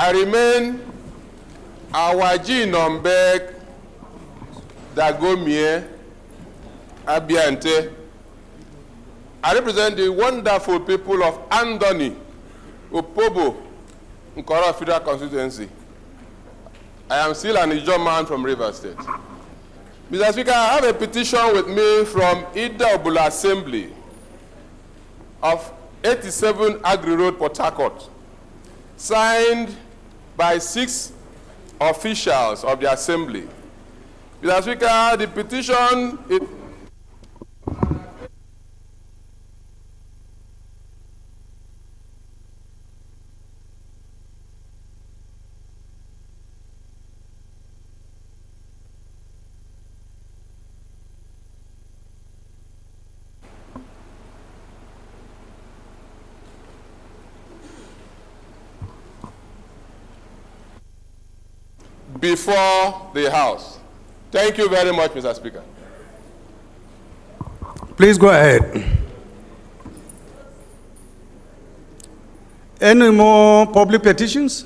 I remain Awaji Nombek Dagomie Abiante. I represent the wonderful people of Andoni, Opobo, Nkora Federal Constituency. I am still an Ijaw man from Rivers State. Mr. Speaker, I have a petition with me from Ida Obula Assembly of 87 Agri Road, Port Harcourt, signed by 6 officials of the Assembly. Mr. Speaker, the petition is before the House. Thank you very much, Mr. Speaker. Please go ahead. Any more public petitions?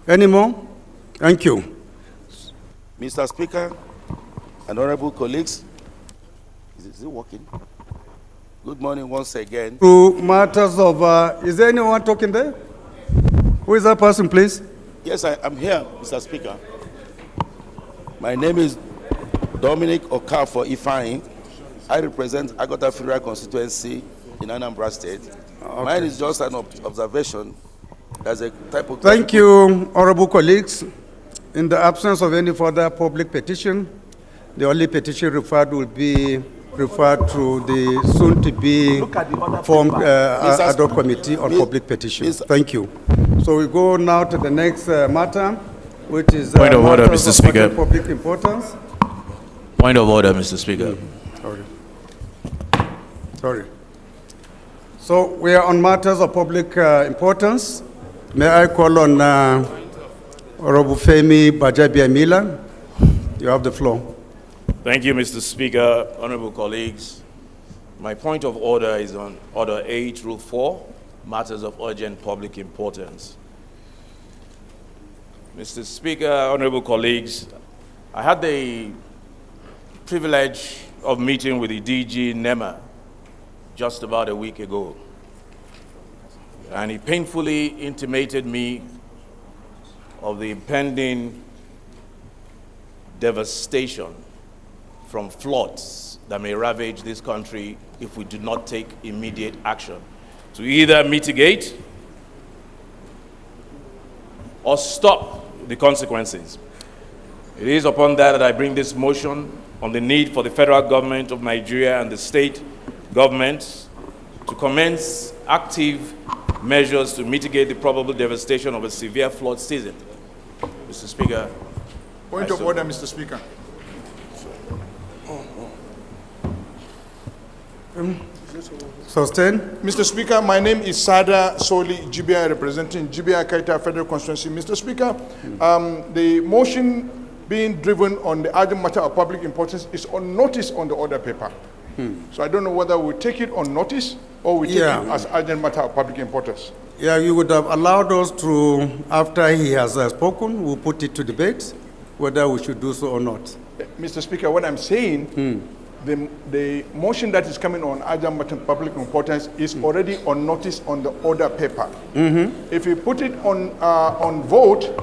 Any more? Thank you. Mr. Speaker, and honorable colleagues, is it working? Good morning once again. To matters of, is there anyone talking there? Who is that person, please? Yes, I'm here, Mr. Speaker. My name is Dominic Okafor Ifeanyi. I represent Agota Federal Constituency in Anambra State. Okay. Mine is just an observation. There's a type of... Thank you, honorable colleagues. In the absence of any further public petition, the only petition referred will be referred to the soon-to-be formed ad hoc committee on public petitions. Thank you. So we go now to the next matter, which is point of order, Mr. Speaker. Public importance. Point of order, Mr. Speaker. Sorry. So we are on matters of public importance. May I call on Honorable Femi Bajabiamila? You have the floor. Thank you, Mr. Speaker. Honorable colleagues, my point of order is on Order 8, Rule 4, matters of urgent public importance. Mr. Speaker, honorable colleagues, I had the privilege of meeting with the DG NEMA just about a week ago, and he painfully intimated me of the impending devastation from floods that may ravage this country if we do not take immediate action to either mitigate or stop the consequences. It is upon that I bring this motion on the need for the federal government of Nigeria and the state governments to commence active measures to mitigate the probable devastation of a severe flood season. Mr. Speaker. Point of order, Mr. Speaker. Sustain. Mr. Speaker, my name is Sada Soli Jibia, representing Jibia Kaita Federal Constituency. Mr. Speaker, the motion being driven on the urgent matter of public importance is on notice on the order paper. So I don't know whether we take it on notice or we take it as urgent matter of public importance. Yeah, you would have allowed us to, after he has spoken, we'll put it to debate, whether we should do so or not. Mr. Speaker, what I'm saying, the motion that is coming on urgent matter of public importance is already on notice on the order paper. If you put it on vote,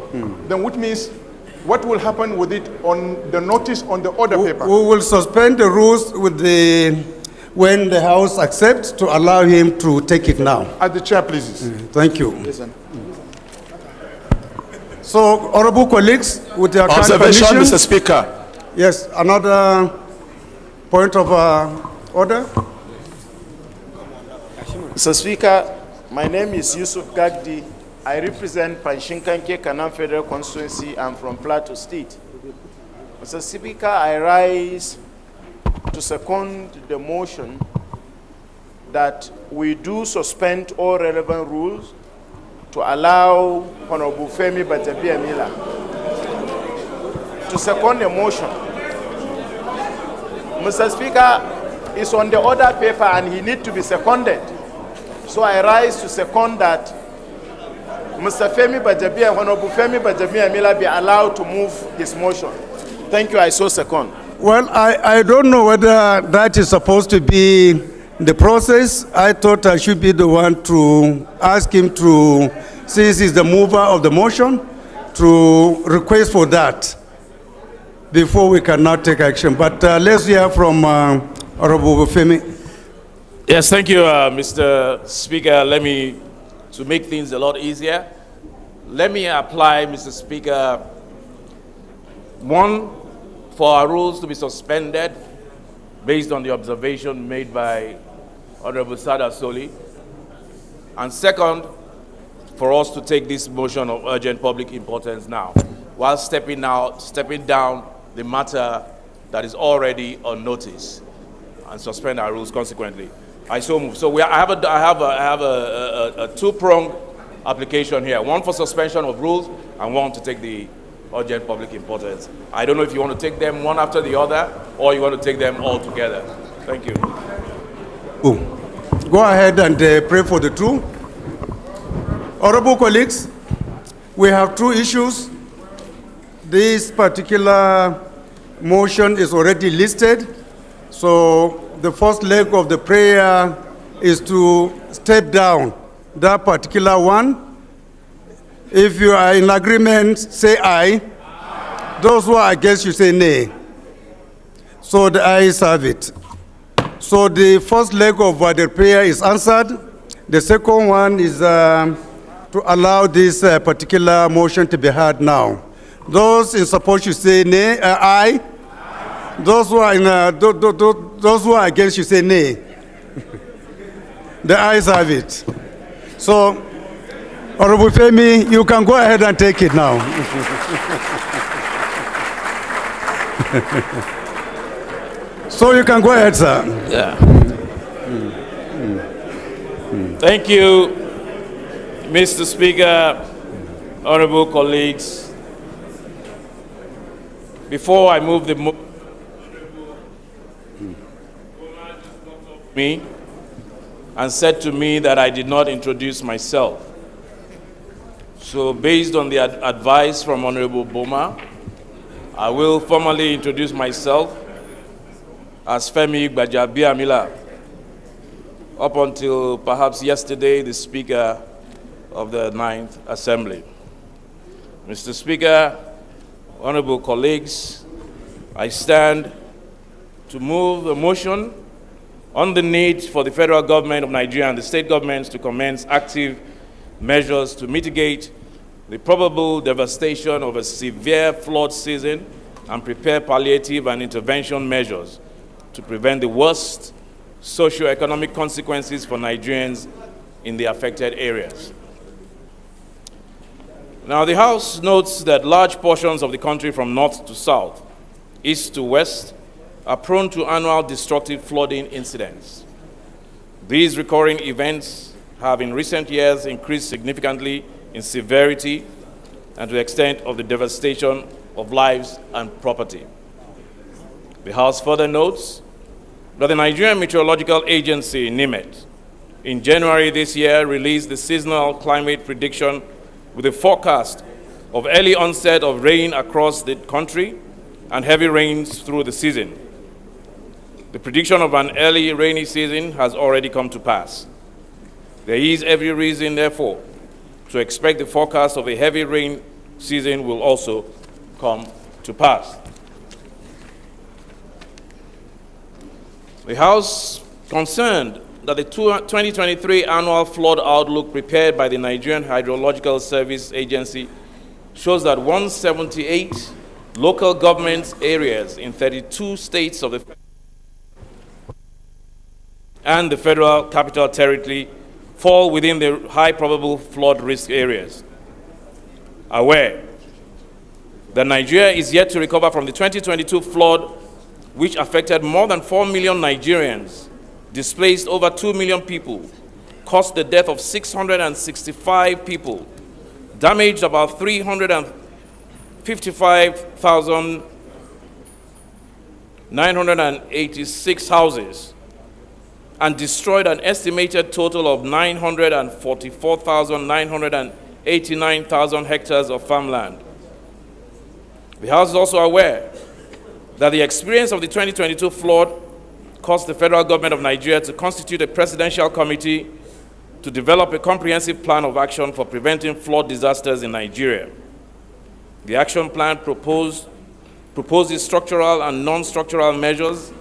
then which means what will happen with it on the notice on the order paper? We will suspend the rules with when the House accepts to allow him to take it now. As the chair pleases. Thank you. So, honorable colleagues, with your observation, permission, Mr. Speaker. Yes, another point of order. Mr. Speaker, my name is Yusuf Gagdi. I represent Panshinkanke Kanam Federal Constituency. I'm from Plateau State. Mr. Speaker, I rise to second the motion that we do suspend all relevant rules to allow Honorable Femi Bajabiamila to second the motion. Mr. Speaker, it's on the order paper and he needs to be seconded. So I rise to second that Mr. Femi Bajabia, Honorable Femi Bajabia Mila be allowed to move his motion. Thank you, I so second. Well, I don't know whether that is supposed to be the process. I thought I should be the one to ask him to, since he's the mover of the motion, to request for that before we can now take action. But let's hear from Honorable Femi. Yes, thank you, Mr. Speaker. To make things a lot easier, let me apply, Mr. Speaker, one, for our rules to be suspended based on the observation made by Honorable Sada Soli, and second, for us to take this motion of urgent public importance now, while stepping down the matter that is already on notice, and suspend our rules consequently. I so move. So I have a two-pronged application here. One for suspension of rules and one to take the urgent public importance. I don't know if you want to take them one after the other or you want to take them all together. Thank you. Go ahead and pray for the two. Honorable colleagues, we have two issues. This particular motion is already listed. So the first leg of the prayer is to step down that particular one. If you are in agreement, say aye. Aye. Those who are against, you say nay. So the ayes have it. So the first leg of the prayer is answered. The second one is to allow this particular motion to be heard now. Those in support, you say nay, aye. Those who are those who are against, you say nay. The ayes have it. So, Honorable Femi, you can go ahead and take it now. So you can go ahead, sir. Yeah. Thank you, Mr. Speaker, honorable colleagues. Before I move the motion, me and said to me that I did not introduce myself. So based on the advice from Honorable Boma, I will formally introduce myself as Femi Gbajabiamila. Up until perhaps yesterday, the Speaker of the 9th Assembly. Mr. Speaker, honorable colleagues, I stand to move a motion on the need for the federal government of Nigeria and the state governments to commence active measures to mitigate the probable devastation of a severe flood season and prepare palliative and intervention measures to prevent the worst socio-economic consequences for Nigerians in the affected areas. Now, the House notes that large portions of the country from north to south, east to west, are prone to annual destructive flooding incidents. These recurring events have in recent years increased significantly in severity and to the extent of the devastation of lives and property. The House further notes that the Nigerian Meteorological Agency, NIMET, in January this year released the seasonal climate prediction with a forecast of early onset of rain across the country and heavy rains through the season. The prediction of an early rainy season has already come to pass. There is every reason, therefore, to expect the forecast of a heavy rain season will also come to pass. The House concerned that the 2023 annual flood outlook prepared by the Nigerian Hydrological Service Agency shows that 178 local government areas in 32 states of the and the Federal Capital Territory fall within the high probable flood risk areas. Aware that Nigeria is yet to recover from the 2022 flood, which affected more than 4 million Nigerians, displaced over 2 million people, caused the death of 665 people, damaged about 355,986 houses, and destroyed an estimated total of 944,980 89,000 hectares of farmland. The House is also aware that the experience of the 2022 flood caused the federal government of Nigeria to constitute a presidential committee to develop a comprehensive plan of action for preventing flood disasters in Nigeria. The action plan proposes structural and non-structural measures,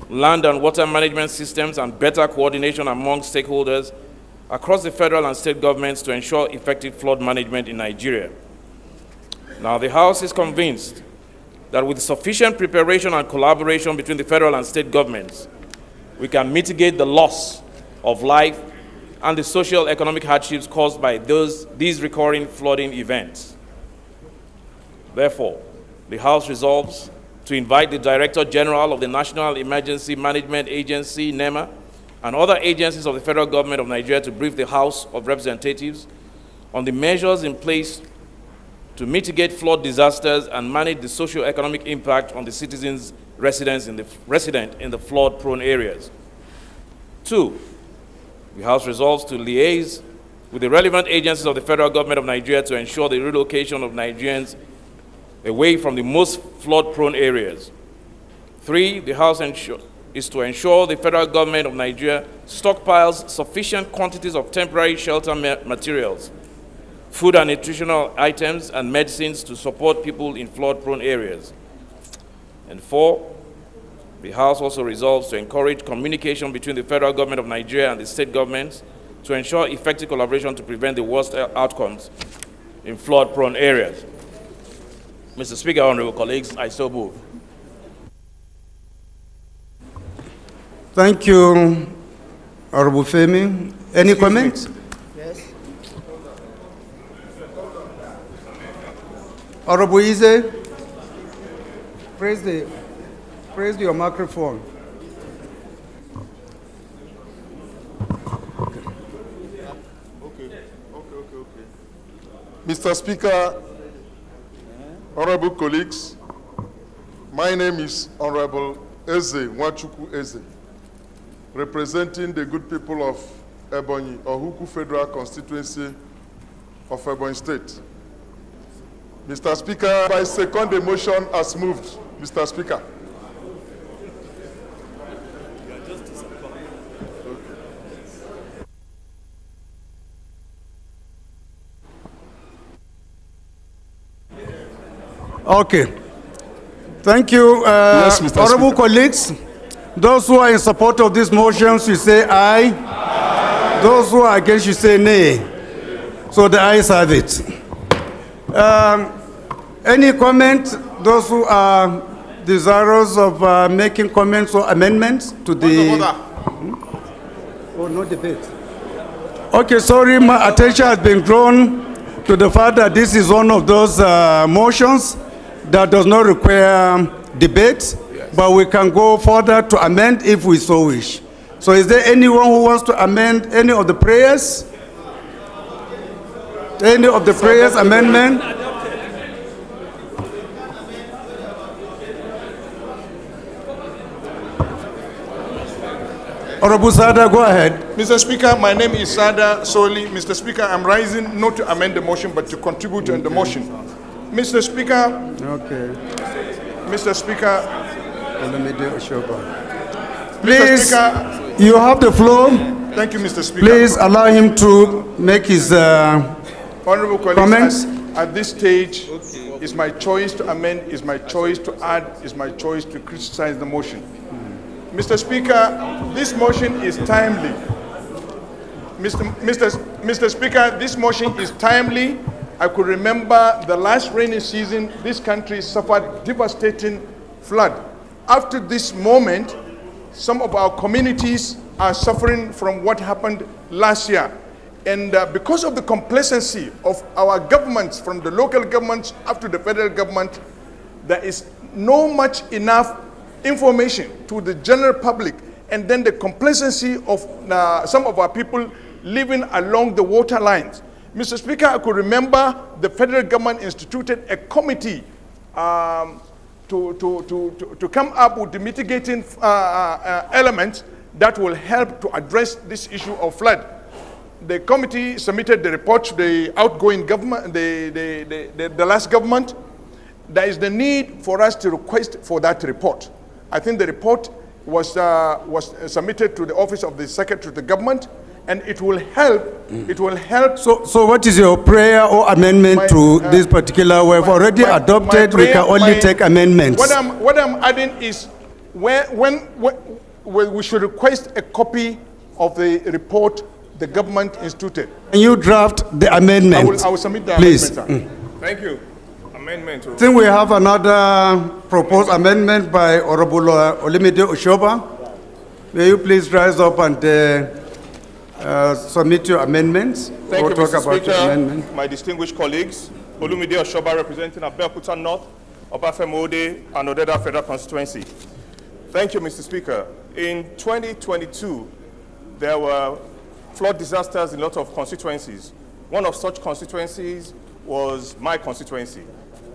land and water management systems, and better coordination among stakeholders across the federal and state governments to ensure effective flood management in Nigeria. Now, the House is convinced that with sufficient preparation and collaboration between the federal and state governments, we can mitigate the loss of life and the social economic hardships caused by these recurring flooding events. Therefore, the House resolves to invite the Director General of the National Emergency Management Agency, NEMA, and other agencies of the federal government of Nigeria to brief the House of Representatives on the measures in place to mitigate flood disasters and manage the socio-economic impact on the citizens resident in the flood-prone areas. 2, the House resolves to liaise with the relevant agencies of the federal government of Nigeria to ensure the relocation of Nigerians away from the most flood-prone areas. 3, the House is to ensure the federal government of Nigeria stockpiles sufficient quantities of temporary shelter materials, food and nutritional items, and medicines to support people in flood-prone areas. And 4, the House also resolves to encourage communication between the federal government of Nigeria and the state governments to ensure effective collaboration to prevent the worst outcomes in flood-prone areas. Mr. Speaker, honorable colleagues, I so move. Thank you, Honorable Femi. Any comments? Yes. Honorable Ize, praise your microphone. Okay. Mr. Speaker, honorable colleagues, my name is Honorable Eze Nwachukwu Eze, representing the good people of Ebonyi, Ohuku Federal Constituency of Ebonyi State. Mr. Speaker, I second the motion as moved. Mr. Speaker. Okay. Thank you, Yes, Mr. honorable Speaker. colleagues. Those who are in support of this motion should say aye. Aye. Those who are against should say nay. So the ayes have it. Any comment? Those who are desirous of making comments or amendments to the... Oh, no debate. Okay, sorry, my attention has been drawn to the fact that this is one of those motions that does not require debate, yes, but we can go further to amend if we so wish. So is there anyone who wants to amend any of the prayers? Any of the prayers amendment? Honorable Sada, go ahead. Mr. Speaker, my name is Sada Soli. Mr. Speaker, I'm rising not to amend the motion, but to contribute to the motion. Mr. Speaker. Okay. Mr. Speaker. Please, Mr. Speaker, you have the floor. Thank you, Mr. Speaker. Please allow him to make his Honorable comments. colleagues, at this stage, it's my choice to amend, it's my choice to add, it's my choice to criticize the motion. Mr. Speaker, this motion is timely. Mr. Speaker, this motion is timely. I could remember the last rainy season, this country suffered devastating flood. After this moment, some of our communities are suffering from what happened last year. And because of the complacency of our governments, from the local governments up to the federal government, there is no much enough information to the general public, and then the complacency of some of our people living along the water lines. Mr. Speaker, I could remember the federal government instituted a committee to come up with the mitigating elements that will help to address this issue of flood. the committee submitted the report to the outgoing government, the last government. There is the need for us to request for that report. I think the report was submitted to the office of the Secretary of the Government, and it will help. It will help. So what is your prayer or amendment to this particular? We've already adopted. We can only take amendments. What I'm adding is when we should request a copy of the report the government instituted. Can you draft the amendment? I will submit the please. amendment, sir. Thank you. Amendment. I think we have another proposed amendment by Honorable Olimide Oshoba. May you please rise up and submit your amendments? Thank you, talk Mr. about your amendment. Speaker, my distinguished colleagues. Olumide Oshoba representing Abeokuta North, Obafemi Ode, and Odeda Federal Constituency. Thank you, Mr. Speaker. In 2022, there were flood disasters in a lot of constituencies. One of such constituencies was my constituency.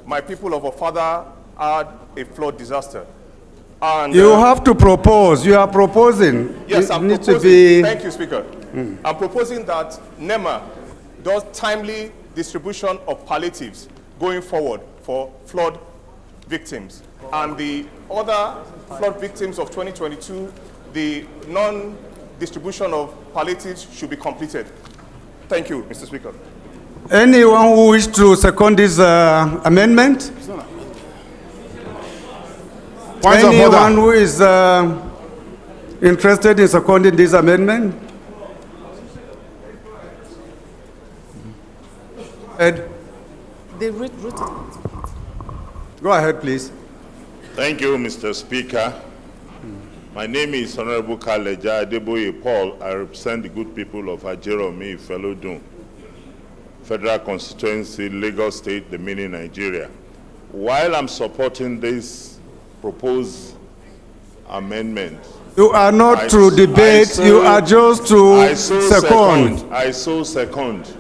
My people of Ofada had a flood disaster. And you have to propose. You are proposing. Yes, I'm proposing. Thank you, Speaker. I'm proposing that NEMA does timely distribution of palliatives going forward for flood victims. And the other flood victims of 2022, the non-distribution of palliatives should be completed. Thank you, Mr. Speaker. Anyone who wishes to second this amendment? Anyone who is interested in seconding this amendment? Ed? They wrote it. Go ahead, please. Thank you, Mr. Speaker. My name is Honorable Kaleja Adeboye Paul. I represent the good people of Ajeromi, Felodun, Federal Constituency, Lagos State, the mini Nigeria. While I'm supporting this proposed amendment, you are not to debate, you are just to second. I so second.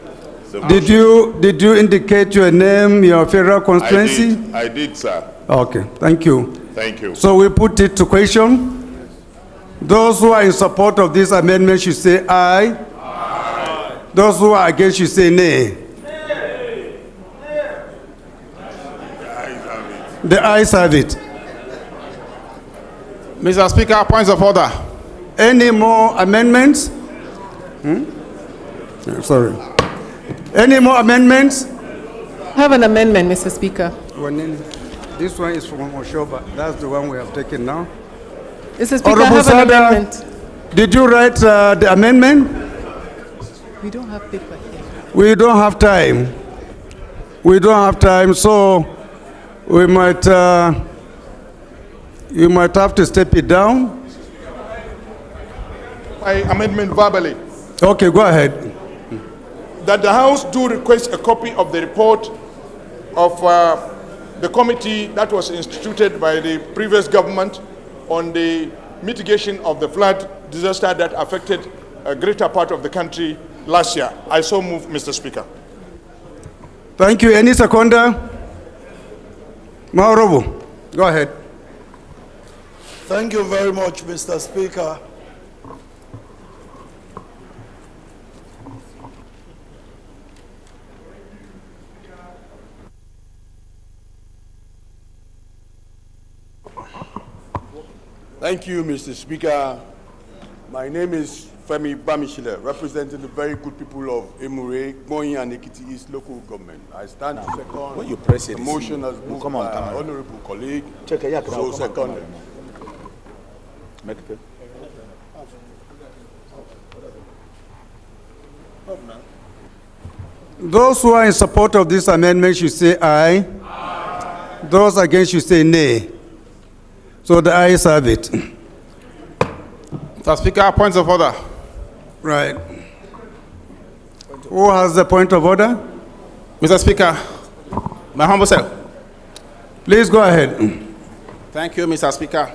Did you indicate your name, your federal constituency? I did, sir. Okay, thank you. Thank you. So we put it to question. Those who are in support of this amendment should say aye. Aye. Those who are against should say nay. The ayes have it. Mr. Speaker, points of order. Any more amendments? Sorry. Any more amendments? I have an amendment, Mr. Speaker. This one is from Oshoba. That's the one we have taken now. Mr. Speaker, I have an amendment. Did you write the amendment? We don't have paper here. We don't have time. We don't have time, so we might, you might have to step it down. My amendment verbally. Okay, go ahead. That the House do request a copy of the report of the committee that was instituted by the previous government on the mitigation of the flood disaster that affected a greater part of the country last year. I so move, Mr. Speaker. Thank you. Any seconder? Maorobo, go ahead. Thank you very much, Mr. Speaker. Thank you, Mr. Speaker. My name is Femi Bamishile, representing the very good people of Emure, Gboyin and Ekiti East local government. I stand to second when you press it, the motion as moved by our honorable colleague. So seconded. Those who are in support of this amendment should say aye. Aye. Those against should say nay. So the ayes have it. Mr. Speaker, points of order. Right. Who has the point of order? Mr. Speaker, my humble self. Please go ahead. Thank you, Mr. Speaker.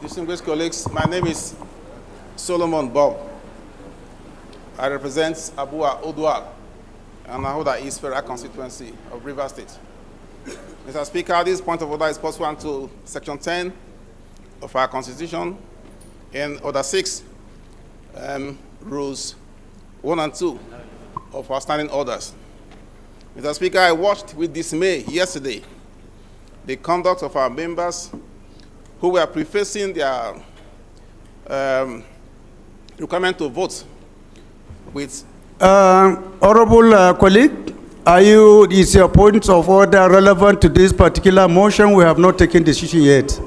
Distinguished colleagues, my name is Solomon Bob. I represent Abua Odual and Ahoda East Federal Constituency of Rivers State. Mr. Speaker, this point of order is pursuant to Section 10 of our Constitution and Order 6, Rules 1 and 2 of our standing orders. Mr. Speaker, I watched with dismay yesterday the conduct of our members who were prefacing their requirement to vote with. Honorable colleague, is your point of order relevant to this particular motion? We have not taken decision yet.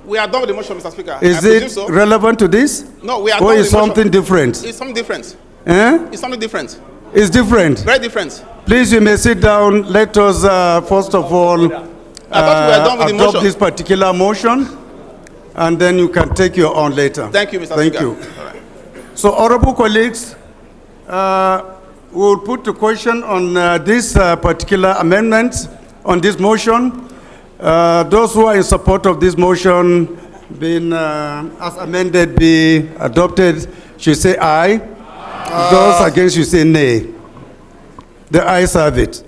We are done with the motion, Mr. Speaker. Is it relevant to this? No, we are or done is with the motion. something different? It's something different. Eh? It's something different. It's different. Very different. Please, you may sit down. Let us, first of all, adopt this particular motion, and then you can take your own later. Thank you, Mr. Thank Speaker. you. So, honorable colleagues, we'll put the question on this particular amendment, on this motion. Those who are in support of this motion, being as amended, be adopted, should say aye. Those against, should say nay. The ayes have it.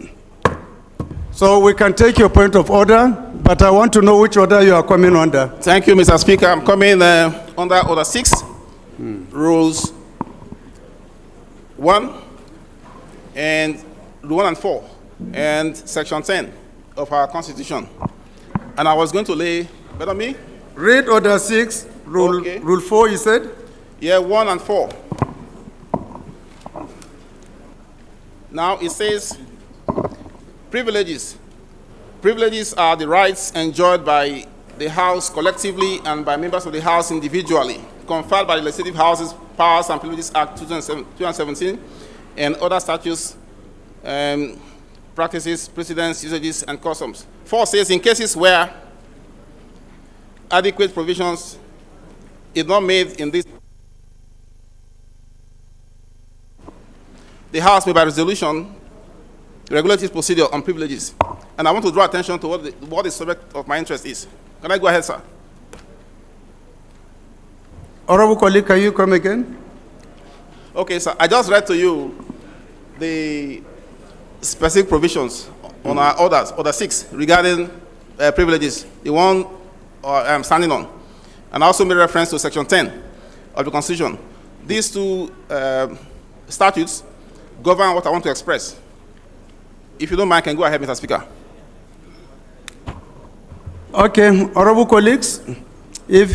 So we can take your point of order, but I want to know which order you are coming under. Thank you, Mr. Speaker. I'm coming under Order 6, Rules 1 and 1 and 4, and Section 10 of our Constitution. And I was going to lay, better me? Read Order 6, Rule 4, you said? Yeah, 1 and 4. Now it says, privileges. Privileges are the rights enjoyed by the House collectively and by members of the House individually, conferred by the Legislative House's Powers and Privileges Act 2017 and other statutes, practices, precedents, usages, and customs. 4 says, in cases where adequate provisions is not made in this, the House may by resolution regulate its procedure on privileges. And I want to draw attention to what the subject of my interest is. Can I go ahead, sir? Honorable colleague, can you come again? Okay, sir. I just read to you the specific provisions on our orders, Order 6, regarding privileges, the one I'm standing on. And I also made reference to Section 10 of the Constitution. These two statutes govern what I want to express. If you don't mind, I can go ahead, Mr. Speaker. Okay, honorable colleagues, if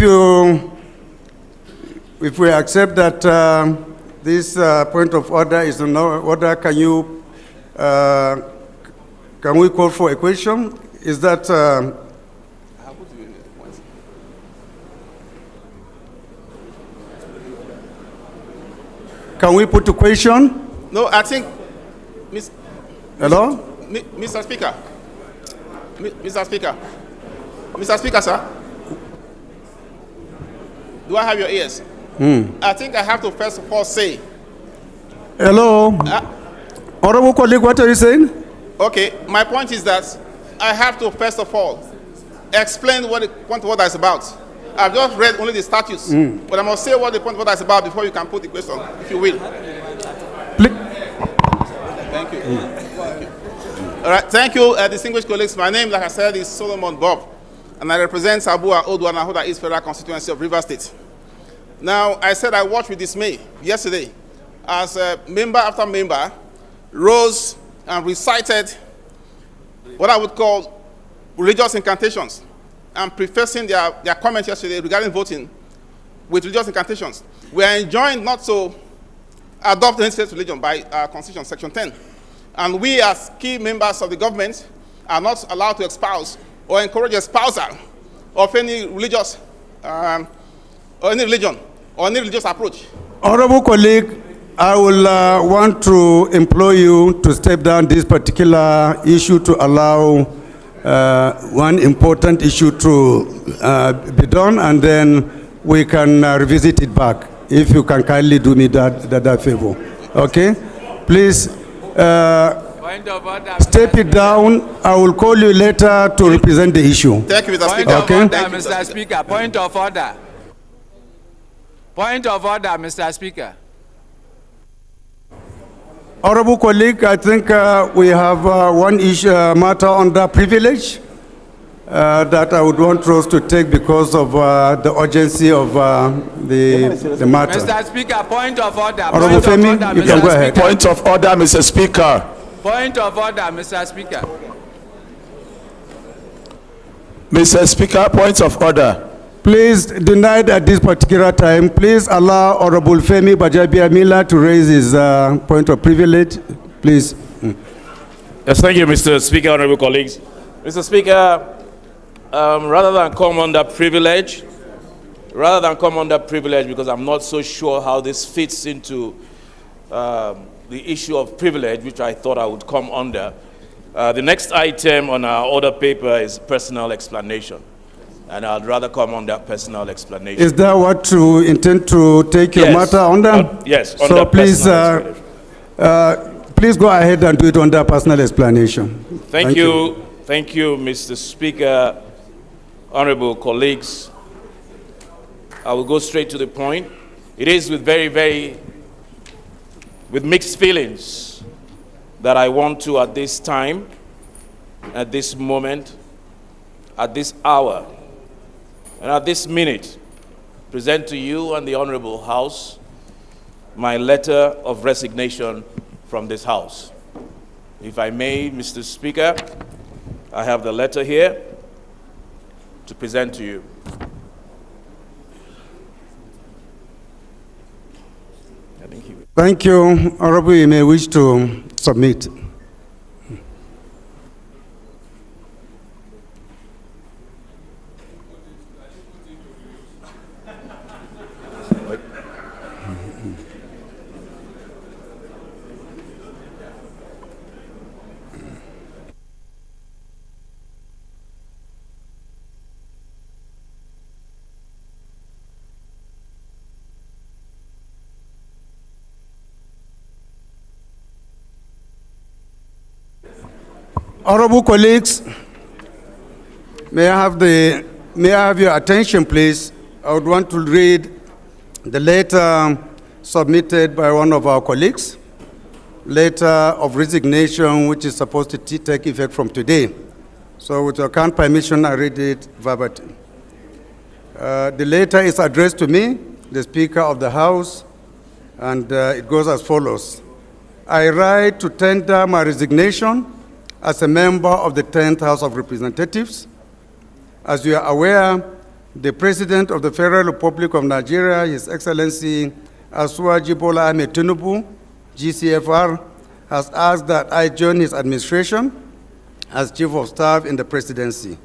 we accept that this point of order is in order, can we call for a question? Is that can we put a question? No, I think, Hello? Mr. Speaker. Mr. Speaker. Mr. Speaker, sir. Do I have your ears? I think I have to first of all say. Hello? Honorable colleague, what are you saying? Okay, my point is that I have to first of all explain what the point of order is about. I've just read only the statutes, but I must say what the point of order is about before you can put the question, if you will. Thank you. All right, thank you, distinguished colleagues. My name, like I said, is Solomon Bob, and I represent Abua Odua Nahoda East Federal Constituency of Rivers State. Now, I said I watched with dismay yesterday as member after member rose and recited what I would call religious incantations and prefacing their comments yesterday regarding voting with religious incantations. We are enjoined not to adopt any state religion by our Constitution, Section 10. And we, as key members of the government, are not allowed to espouse or encourage espousal of any religious or any religion or any religious approach. Honorable colleague, I will want to implore you to step down this particular issue to allow one important issue to be done, and then we can revisit it back. If you can kindly do me that favor. Okay? Please step it down. I will call you later to represent the issue. Thank you, Mr. Speaker. Okay? Mr. Speaker, point of order. Point of order, Mr. Speaker. Honorable colleague, I think we have one issue, matter under privilege. that I would want us to take because of the urgency of the matter. Mr. Speaker, point of order. Honorable Point of Femi, order, you can Mr. go ahead. Speaker. Point of order, Mr. Speaker. Point of order, Mr. Speaker. Mr. Speaker, point of order. Please, denied at this particular time. Please allow Honorable Femi Bajabiamila to raise his point of privilege. Please. Yes, thank you, Mr. Speaker, honorable colleagues. Mr. Speaker, rather than come under privilege, because I'm not so sure how this fits into the issue of privilege, which I thought I would come under, the next item on our order paper is personal explanation. And I'd rather come on that personal explanation. Is that what you intend to take your matter under? Yes, So under please, personal explanation. please go ahead and do it under personal explanation. Thank you, Mr. Speaker, honorable colleagues. I will go straight to the point. It is with with mixed feelings that I want to, at this time, at this moment, at this hour, and at this minute, present to you and the Honorable House my letter of resignation from this House. If I may, Mr. Speaker, I have the letter here to present to you. Thank you. Honorable, you may wish to submit. Honorable colleagues, may I have your attention, please? I would want to read the letter submitted by one of our colleagues, letter of resignation, which is supposed to take effect from today. So with your kind permission, I read it verbatim. The letter is addressed to me, the Speaker of the House, and it goes as follows. I write to tender my resignation as a member of the 10th House of Representatives. As you are aware, the President of the Federal Republic of Nigeria, His Excellency Asuwaji Bola Ahmed Tinubu, GCFR, has asked that I join his administration as Chief of Staff in the Presidency.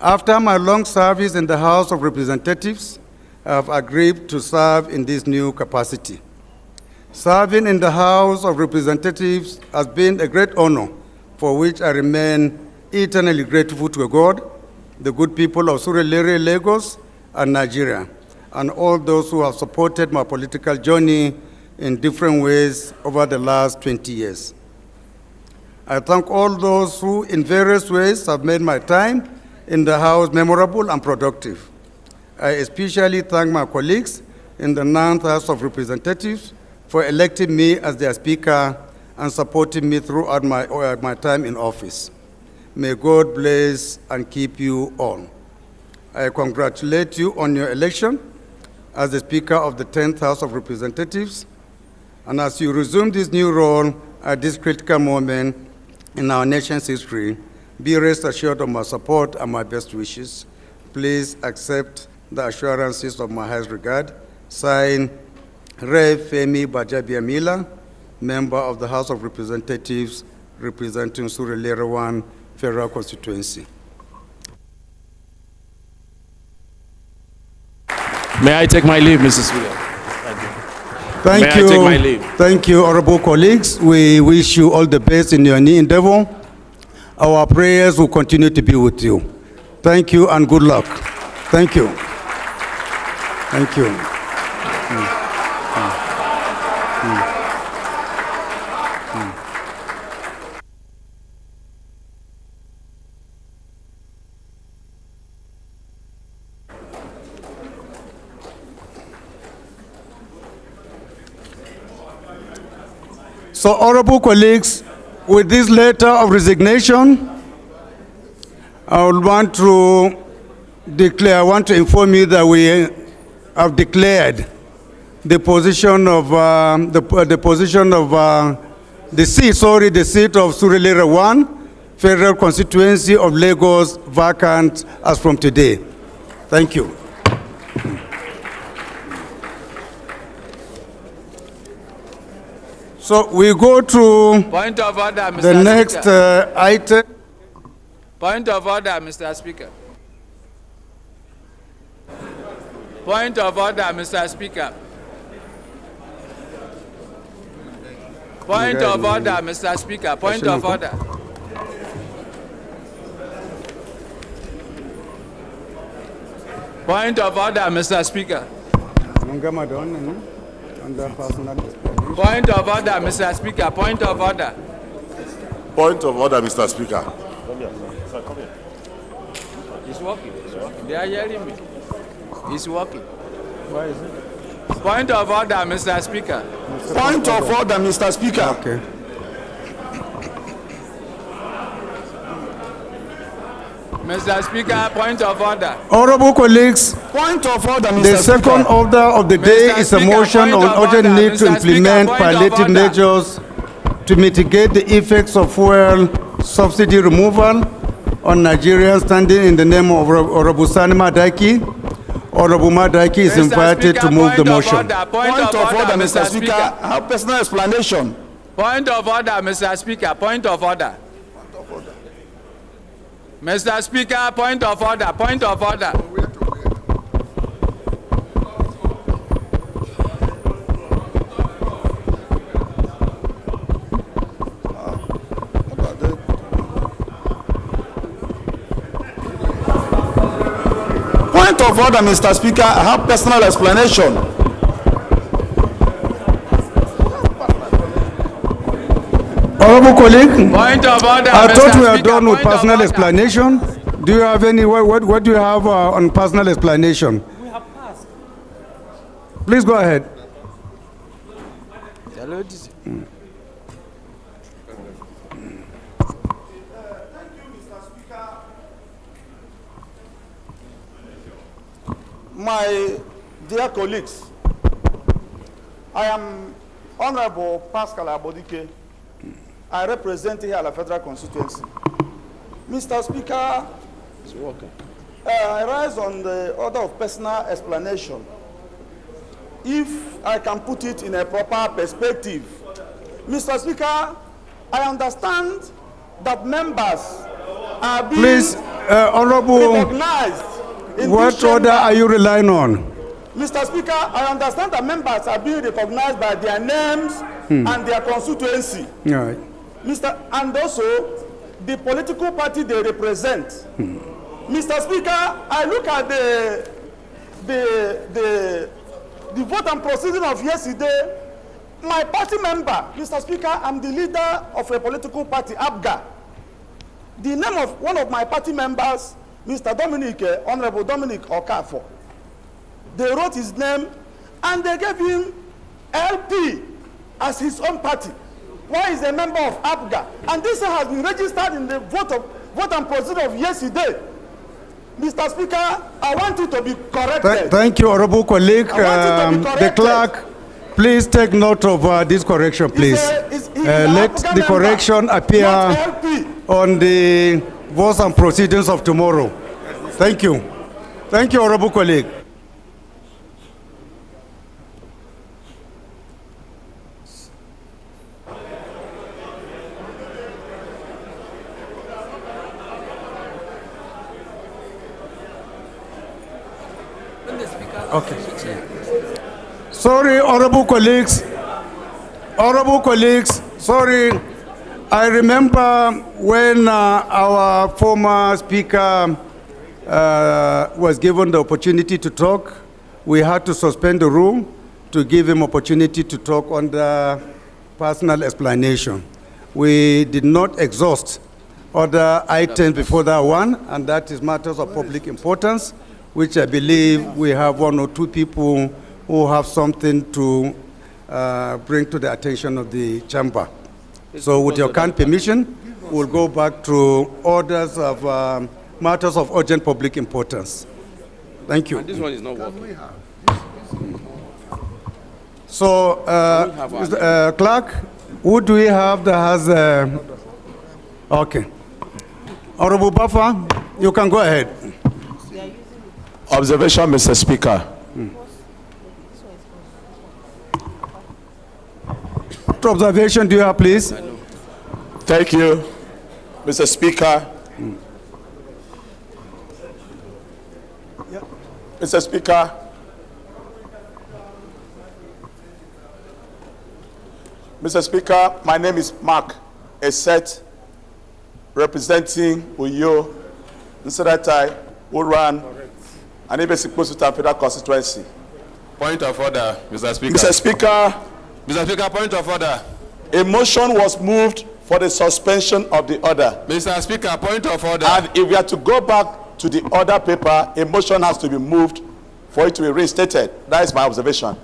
After my long service in the House of Representatives, I have agreed to serve in this new capacity. Serving in the House of Representatives has been a great honor, for which I remain eternally grateful to God, the good people of Surulere, Lagos, and Nigeria, and all those who have supported my political journey in different ways over the last 20 years. I thank all those who, in various ways, have made my time in the House memorable and productive. I especially thank my colleagues in the 9th House of Representatives for electing me as their Speaker and supporting me throughout my time in office. May God bless and keep you all. I congratulate you on your election as the Speaker of the 10th House of Representatives. And as you resume this new role at this critical moment in our nation's history, be rest assured of my support and my best wishes. Please accept the assurances of my highest regard. Signed, Rev. Femi Bajabiamila, member of the House of Representatives representing Surulere 1 Federal Constituency. May I take my leave, Mr. Speaker? Thank you. May I take my leave? Thank you, honorable colleagues. We wish you all the best in your new endeavor. Our prayers will continue to be with you. Thank you and good luck. Thank you. Thank you. So, honorable colleagues, with this letter of resignation, I would want to declare, I want to inform you that we have declared the position of the seat of Surulere 1, Federal Constituency of Lagos, vacant as from today. Thank you. So we go to Point of order, Mr. the next Speaker. item. Point of order, Mr. Speaker. Point of order, Mr. Speaker. Point of order, Mr. Speaker. Point of order. Point of order, Mr. Speaker. Point of order, Mr. Speaker. Point of order. Point of order, Mr. Speaker. Come here. Sir, come here. It's working. It's working. They are hearing me. It's working. Why is it? Point of order, Mr. Speaker. Point of order, Mr. Speaker. Okay. Mr. Speaker, point of order. Honorable colleagues, Point of order, Mr. the Speaker. second order of the day Mr. is a Speaker, motion point on of urgent order. need to Mr. Speaker, implement point of palliative order. measures to mitigate the effects of fuel subsidy removal on Nigerians, standing in the name of Honorable Sani Madaki. Honorable Madaki is Mr. invited Speaker, to move the point of motion. order. Point of order, Mr. Speaker. I have personal explanation. Point of order, Mr. Speaker. Point of order. Mr. Speaker, point of order. Point of order. Point of order, Mr. Speaker. I have personal explanation. Honorable colleague, Point of order, I Mr. thought we are Speaker. done with Point of personal order. explanation. Do you have any, what do you have on personal explanation? We have passed. Please go ahead. My dear colleagues, I am Honorable Pascal Abodike. I represent here at the Federal Constituency. Mr. Speaker, I rise on the order of personal explanation. If I can put it in a proper perspective, Mr. Speaker, I understand that members are being Please, Honorable, recognized in what this order chamber. are you relying on? Mr. Speaker, I understand that members are being recognized by their names and their constituency. All right. And also the political party they represent. Mr. Speaker, I look at the vote and proceeding of yesterday. My party member, Mr. Speaker, I'm the leader of a political party, ABGA. The name of one of my party members, Mr. Honorable Dominic Okafor. They wrote his name and they gave him LP as his own party. Why is a member of ABGA? And this has been registered in the vote and proceeding of yesterday. Mr. Speaker, I want you to be corrected. Thank you, Honorable colleague. I want you to be The corrected. clerk, please take note of this correction, please. He's Let ABGA the member, correction appear not LP. on the votes and proceedings of tomorrow. Thank you. Thank you, Honorable colleague. Okay. Sorry, honorable colleagues. Honorable colleagues, sorry. I remember when our former speaker was given the opportunity to talk, we had to suspend the room to give him opportunity to talk on the personal explanation. We did not exhaust other items before that one, and that is matters of public importance, which I believe we have one or two people who have something to bring to the attention of the chamber. So with your kind permission, we'll go back to orders of matters of urgent public importance. Thank you. And this one is not working. So, clerk, who do we have that has? Okay. Honorable Buffer, you can go ahead. Observation, Mr. Speaker. What observation do you have, please? Thank you, Mr. Speaker. Mr. Speaker, Mr. Speaker, my name is Mark Eset, representing Uyo, Nseratai, Uran, and Ibesiposuta Federal Constituency. Point of order, Mr. Speaker. Mr. Speaker, Mr. Speaker, point of order. a motion was moved for the suspension of the order. Mr. Speaker, point of order. And if we are to go back to the order paper, a motion has to be moved for it to be reinstated. That is my observation.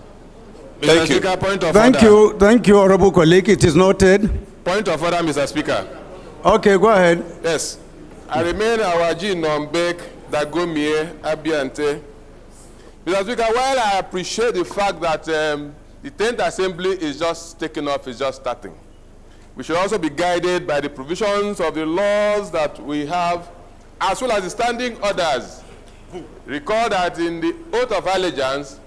Mr. Speaker, point of Thank order. you. Thank you, honorable colleague. It is noted. Point of order, Mr. Speaker. Okay, go ahead. Yes. I remain Awaji Nombek Dagomie Abiante. Mr. Speaker, while I appreciate the fact that the 10th Assembly is just taking off, is just starting, we should also be guided by the provisions of the laws that we have, as well as the standing orders. Recall that in the oath of allegiance,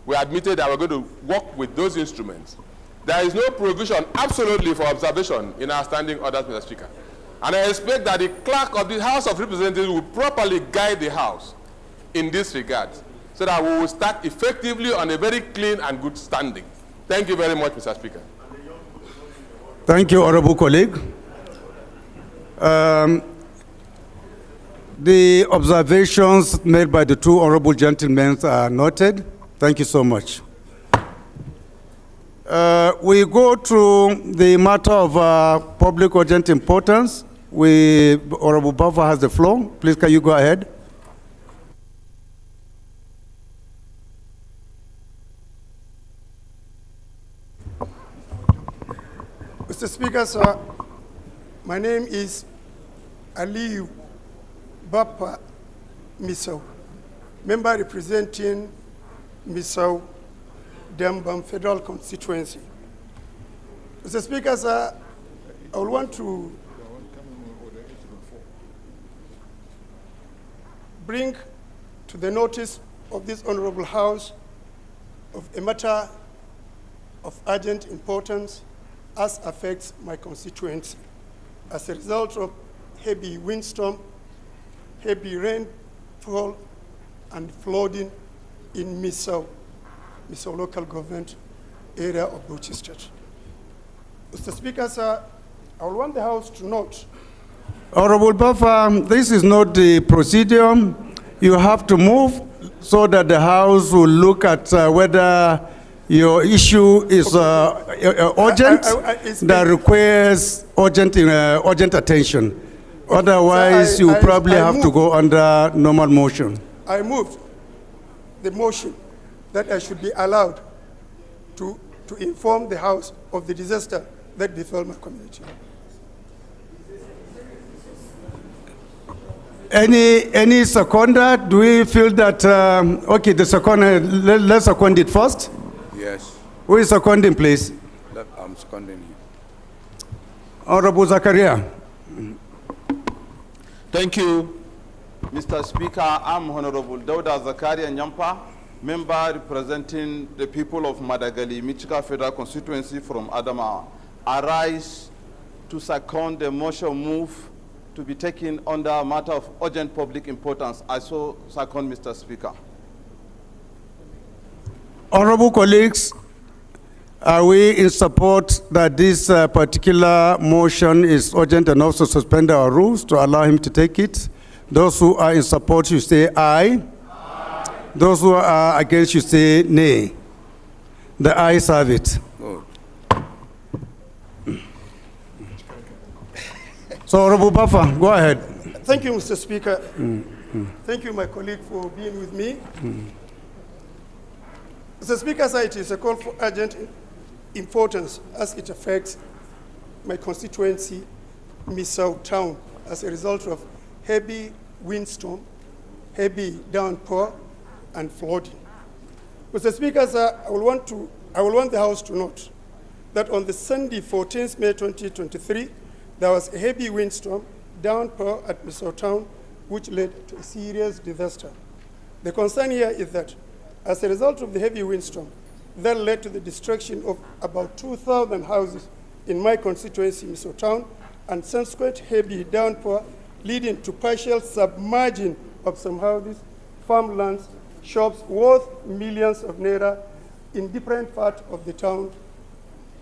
we admitted that we're going to work with those instruments. There is no provision absolutely for observation in our standing orders, Mr. Speaker. And I expect that the clerk of the House of Representatives will properly guide the House in this regard, so that we will start effectively on a very clean and good standing. Thank you very much, Mr. Speaker. Thank you, honorable colleague. The observations made by the two honorable gentlemen are noted. Thank you so much. We go to the matter of public urgent importance. Honorable Buffer has the floor. Please, can you go ahead? Mr. Speaker, sir, my name is Aliyu Bapa Misau, member representing Misau Dambam Federal Constituency. Mr. Speaker, sir, I would want to bring to the notice of this honorable House of a matter of urgent importance as affects my constituency as a result of heavy windstorm, heavy rainfall, and flooding in Misau local government area of Bauchi State. Mr. Speaker, sir, I would want the House to note. Honorable Buffer, this is not the procedure. You have to move so that the House will look at whether your issue is urgent, that requires urgent attention. Otherwise, you probably have to go under normal motion. I moved the motion that I should be allowed to inform the House of the disaster that befell my community. Any seconder? Do we feel that, okay, the seconder, let's second it first? Yes. Who is seconding, please? I'm seconding you. Honorable Zakaria. Thank you, Mr. Speaker. I'm Honorable Dauda Zakaria Nyampa, member representing the people of Madagali, Michika Federal Constituency from Adamawa. I rise to second the motion move to be taken under a matter of urgent public importance. I so second, Mr. Speaker. Honorable colleagues, are we in support that this particular motion is urgent enough to suspend our rules to allow him to take it? Those who are in support, you say aye. Aye. Those who are against, you say nay. The ayes have it. Good. So, Honorable Buffer, go ahead. Thank you, Mr. Speaker. Thank you, my colleague, for being with me. Mr. Speaker, sir, it is a call for urgent importance as it affects my constituency, Misau Town, as a result of heavy windstorm, heavy downpour, and flooding. Mr. Speaker, sir, I will want the House to note that on the Sunday, 14th May 2023, there was a heavy windstorm, downpour at Missouri Town, which led to a serious disaster. The concern here is that as a result of the heavy windstorm, that led to the destruction of about 2,000 houses in my constituency, Missouri Town, and subsequent heavy downpour leading to partial submerging of some houses, farmlands, shops worth millions of naira in different parts of the town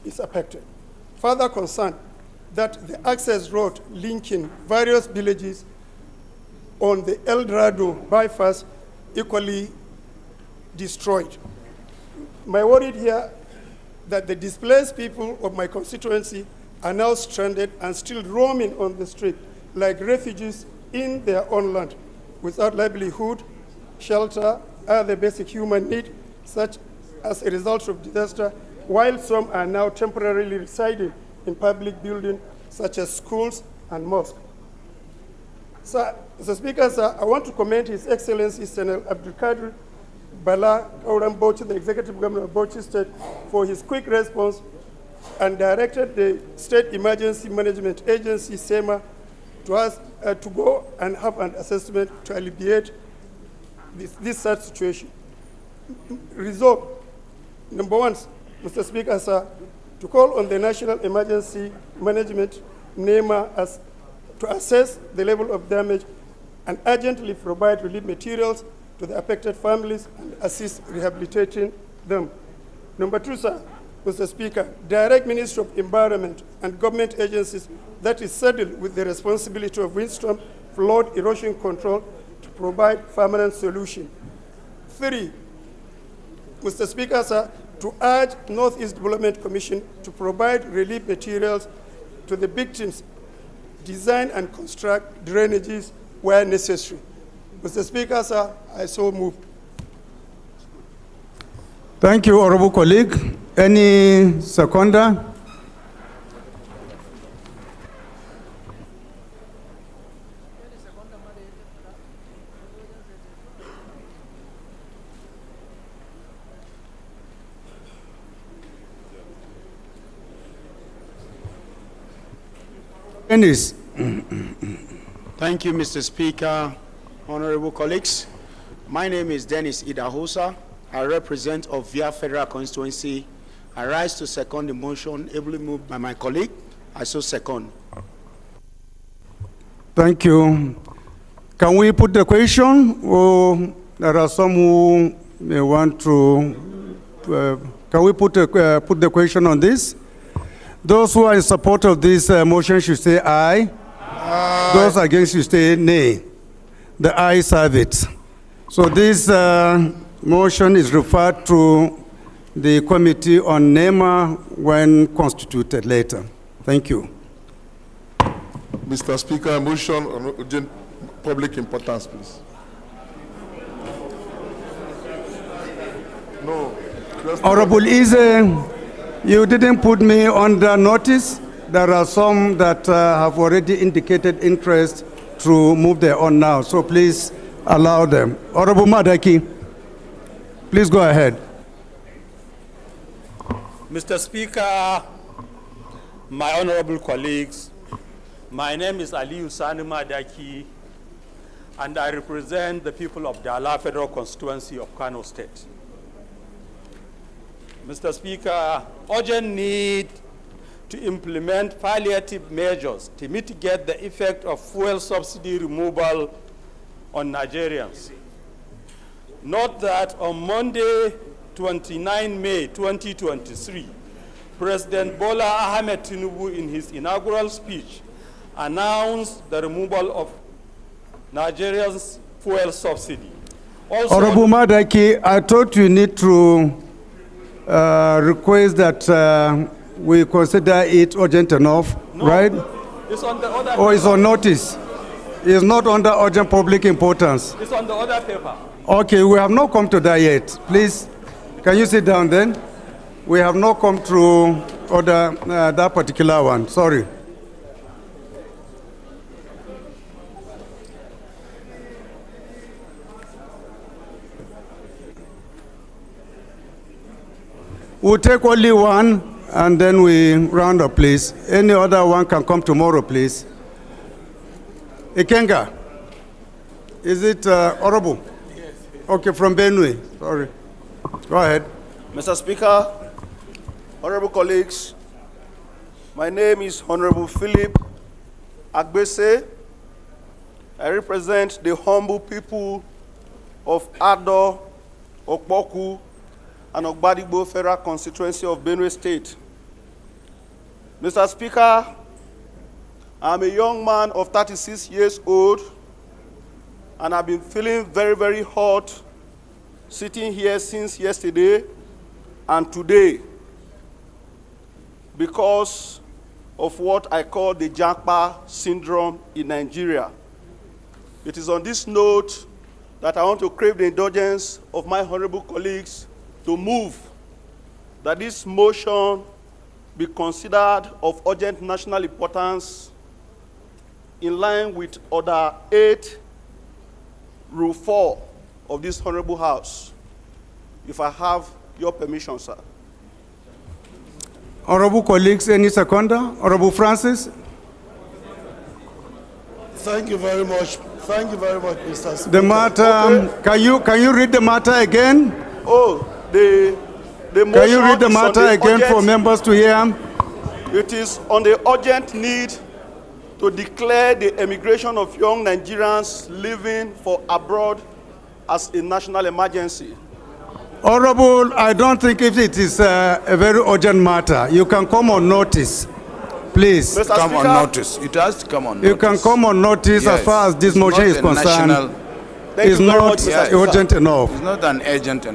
is affected. Further concern that the access road linking various villages on the El Dorado bypass equally destroyed. My worry here that the displaced people of my constituency are now stranded and still roaming on the street like refugees in their own land without livelihood, shelter, other basic human needs, such as a result of disaster, while some are now temporarily residing in public buildings such as schools and mosques. Sir, Mr. Speaker, sir, I want to commend His Excellency Senel Abdul Qadir Bala Kauram Bauchi, the Executive Governor of Bauchi State, for his quick response and directed the State Emergency Management Agency, SEMA, to us to go and have an assessment to alleviate this sad situation. Resolve, number one, Mr. Speaker, sir, to call on the National Emergency Management, NEMA, to assess the level of damage and urgently provide relief materials to the affected families and assist rehabilitating them. Number two, sir, Mr. Speaker, direct Ministry of Environment and government agencies that is saddled with the responsibility of windstorm, flood, erosion control to provide permanent solution. Three, Mr. Speaker, sir, to urge Northeast Development Commission to provide relief materials to the victims, design and construct drainages where necessary. Mr. Speaker, sir, I so move. Thank you, honorable colleague. Any seconder? Dennis. Thank you, Mr. Speaker. Honorable colleagues, my name is Dennis Idahosa. I represent Ovia Federal Constituency. I rise to second the motion ably moved by my colleague. I so second. Thank you. Can we put the question, or there are some who may want to? Can we put the question on this? Those who are in support of this motion should say aye. Aye. Those against should say nay. The ayes have it. So this motion is referred to the Committee on NEMA when constituted later. Thank you. Mr. Speaker, a motion on urgent public importance, please. No. Honorable Eze, you didn't put me under notice. There are some that have already indicated interest to move their own now, so please allow them. Honorable Madaki, please go ahead. Mr. Speaker, my honorable colleagues, my name is Aliyu Sani Madaki, and I represent the people of Dala Federal Constituency of Kano State. Mr. Speaker, urgent need to implement palliative measures to mitigate the effect of fuel subsidy removal on Nigerians. Note that on Monday, 29 May 2023, President Bola Ahmed Tinubu, in his inaugural speech, announced the removal of Nigeria's fuel subsidy. Also, Honorable Madaki, I thought you need to request that we consider it urgent enough, no, right? It's on the other or it's on notice? It's not under urgent public importance. It's on the other paper. Okay, we have not come to that yet. Please, can you sit down then? We have not come to order that particular one. Sorry. We'll take only one, and then we round up, please. Any other one can come tomorrow, please. Ikenga, is it Orobu? Yes. Okay, from Benue, sorry. Go ahead. Mr. Speaker, honorable colleagues, my name is Honorable Philip Agbese. I represent the humble people of Ado, Okpoku, and Ogbadigbo Federal Constituency of Benue State. Mr. Speaker, I'm a young man of 36 years old, and I've been feeling very, very hot sitting here since yesterday and today because of what I call the Japa syndrome in Nigeria. It is on this note that I want to crave the indulgence of my honorable colleagues to move that this motion be considered of urgent national importance in line with Order 8, Rule 4 of this honorable House. If I have your permission, sir. Honorable colleagues, any seconder? Honorable Francis? Thank you very much. Thank you very much, Mr. Speaker. The matter, Okay. can you read the matter again? Oh, the motion Can you read the is on matter the again for urgent- members to hear? It is on the urgent need to declare the emigration of young Nigerians living for abroad as a national emergency. Honorable, I don't think if it is a very urgent matter, you can come on notice, please. Mr. Come on Speaker, notice. It has to come on notice. You can come on notice as Yes. far as this It's motion not is a concerned. national- Thank It's you very not much, Mr. Speaker. urgent enough. It's not an agent.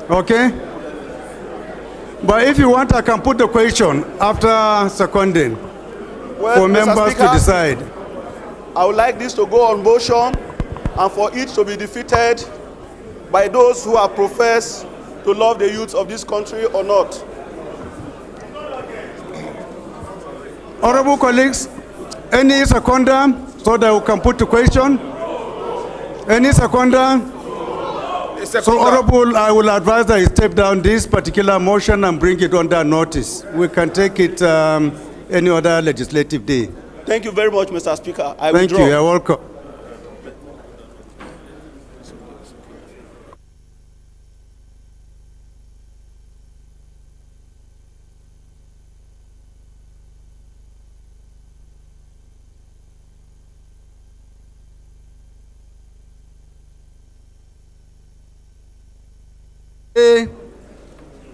Okay? But if you want, I can put the question after seconding Well, for Mr. members Speaker, to decide. I would like this to go on motion and for it to be defeated by those who are professed to love the youth of this country or not. Honorable colleagues, any seconder so that we can put the question? Any seconder? So, Honorable, I will advise that you step down this particular motion and bring it under notice. We can take it any other legislative day. Thank you very much, Mr. Speaker. I Thank you. withdraw. You're welcome.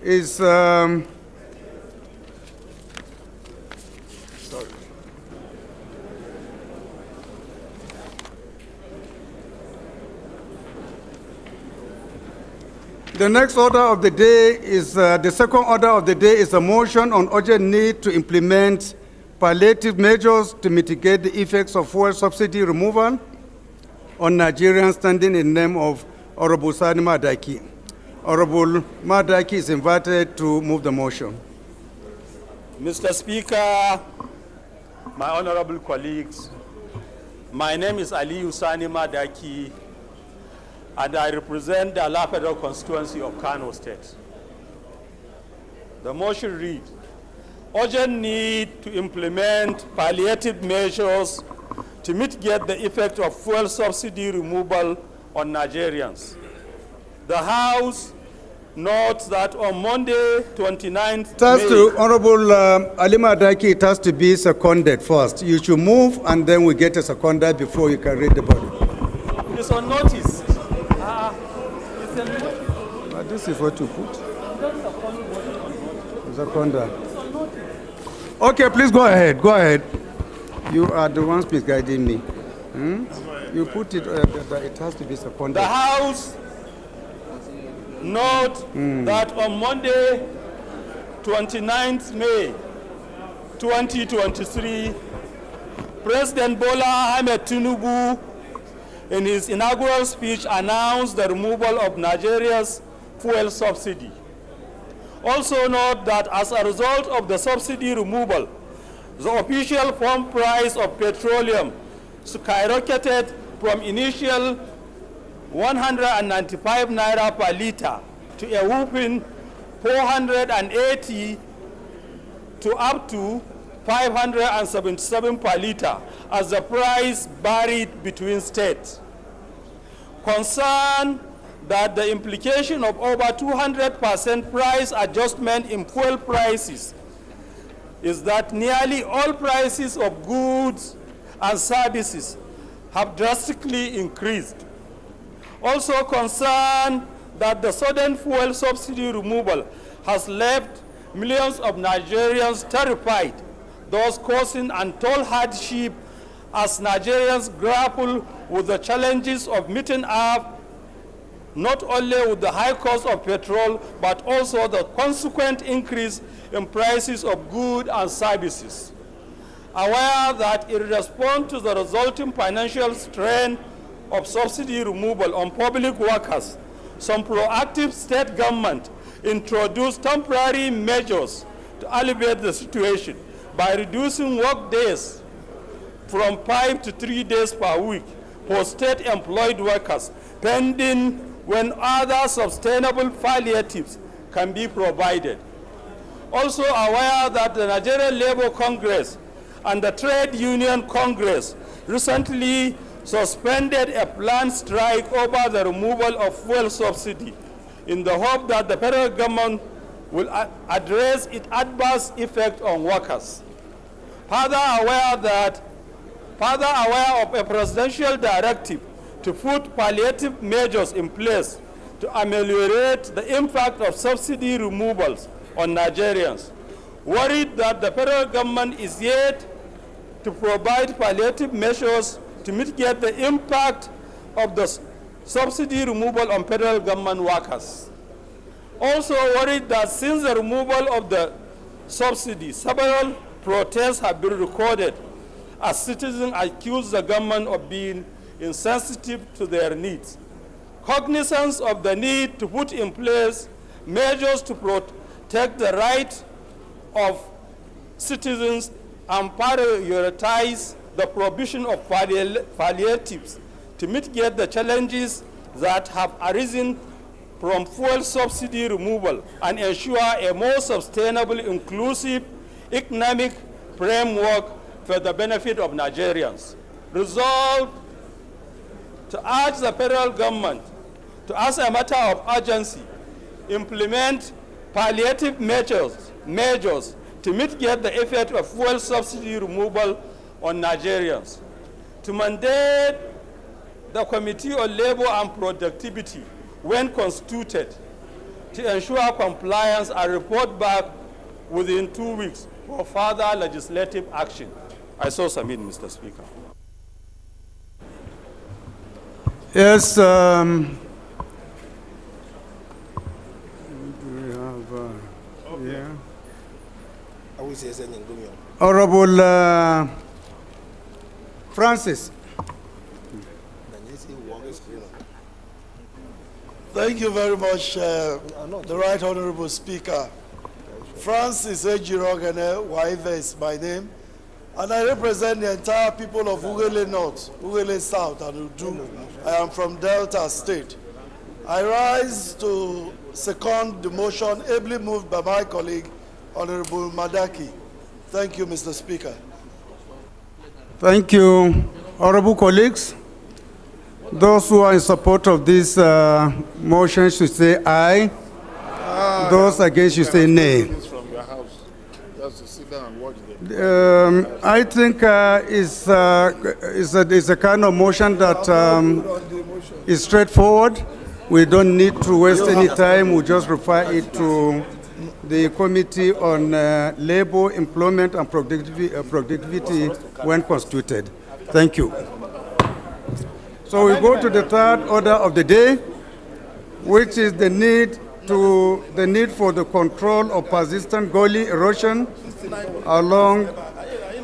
Is sorry. The next order of the day is the second order of the day is a motion on urgent need to implement palliative measures to mitigate the effects of fuel subsidy removal on Nigerians standing in name of Honorable Sani Madaki. Honorable Madaki is invited to move the motion. Mr. Speaker, my honorable colleagues, my name is Ali Usani Madaki, and I represent the Ala Federal constituency of Kano State. The motion reads, urgent need to implement palliative measures to mitigate the effect of fuel subsidy removal on Nigerians. The House notes that on Monday, 29th It has May, to, Honorable Ali Madaki, it has to be seconded first. You should move and then we get a seconder before you can read the body. it's on notice. But this is what you put. Seconder. Okay, please go ahead. Go ahead. You are the ones guiding me. You put it, that it has to be seconded. The House note that on Monday, 29th May 2023, President Bola Ahmed Tinubu, in his inaugural speech, announced the removal of Nigeria's fuel subsidy. Also note that as a result of the subsidy removal, the official farm price of petroleum skyrocketed from initial 195 naira per liter to a whopping 480 to up to 577 per liter as the price varied between states. Concern that the implication of over 200% price adjustment in fuel prices is that nearly all prices of goods and services have drastically increased. Also concerned that the sudden fuel subsidy removal has left millions of Nigerians terrified, thus causing untold hardship as Nigerians grapple with the challenges of meeting up not only with the high cost of petrol, but also the consequent increase in prices of goods and services. Aware that in response to the resulting financial strain of subsidy removal on public workers, some proactive state government introduced temporary measures to alleviate the situation by reducing work days from 5 to 3 days per week for state-employed workers, pending when other sustainable palliatives can be provided. Also aware that the Nigerian Labour Congress and the Trade Union Congress recently suspended a planned strike over the removal of fuel subsidy in the hope that the federal government will address its adverse effect on workers. Further aware of a presidential directive to put palliative measures in place to ameliorate the impact of subsidy removals on Nigerians. Worried that the federal government is yet to provide palliative measures to mitigate the impact of the subsidy removal on federal government workers. Also worried that since the removal of the subsidy, several protests have been recorded as citizens accuse the government of being insensitive to their needs. Cognizance of the need to put in place measures to protect the right of citizens and prioritize the provision of palliatives to mitigate the challenges that have arisen from fuel subsidy removal and ensure a more sustainable, inclusive economic framework for the benefit of Nigerians. Resolved to urge the federal government to, as a matter of urgency, implement palliative measures to mitigate the effect of fuel subsidy removal on Nigerians. To mandate the Committee on Labor and Productivity, when constituted, to ensure compliance and report back within 2 weeks for further legislative action. I so submit, Mr. Speaker. Yes. Do we have? Yeah. Honorable Francis. Thank you very much, the Right Honorable Speaker. Francis Ejirogene Waive is my name, and I represent the entire people of Ugele North, Ugele South, and Udu. I am from Delta State. I rise to second the motion ably moved by my colleague, Honorable Madaki. Thank you, Mr. Speaker. Thank you, honorable colleagues. Those who are in support of this motion should say aye. Those against should say nay. From your house, just to sit down and watch them. I think it's a kind of motion that is straightforward. We don't need to waste any time. We just refer it to the Committee on Labor, Employment and Productivity when constituted. Thank you. So we go to the third order of the day, which is the need for the control of persistent gully erosion along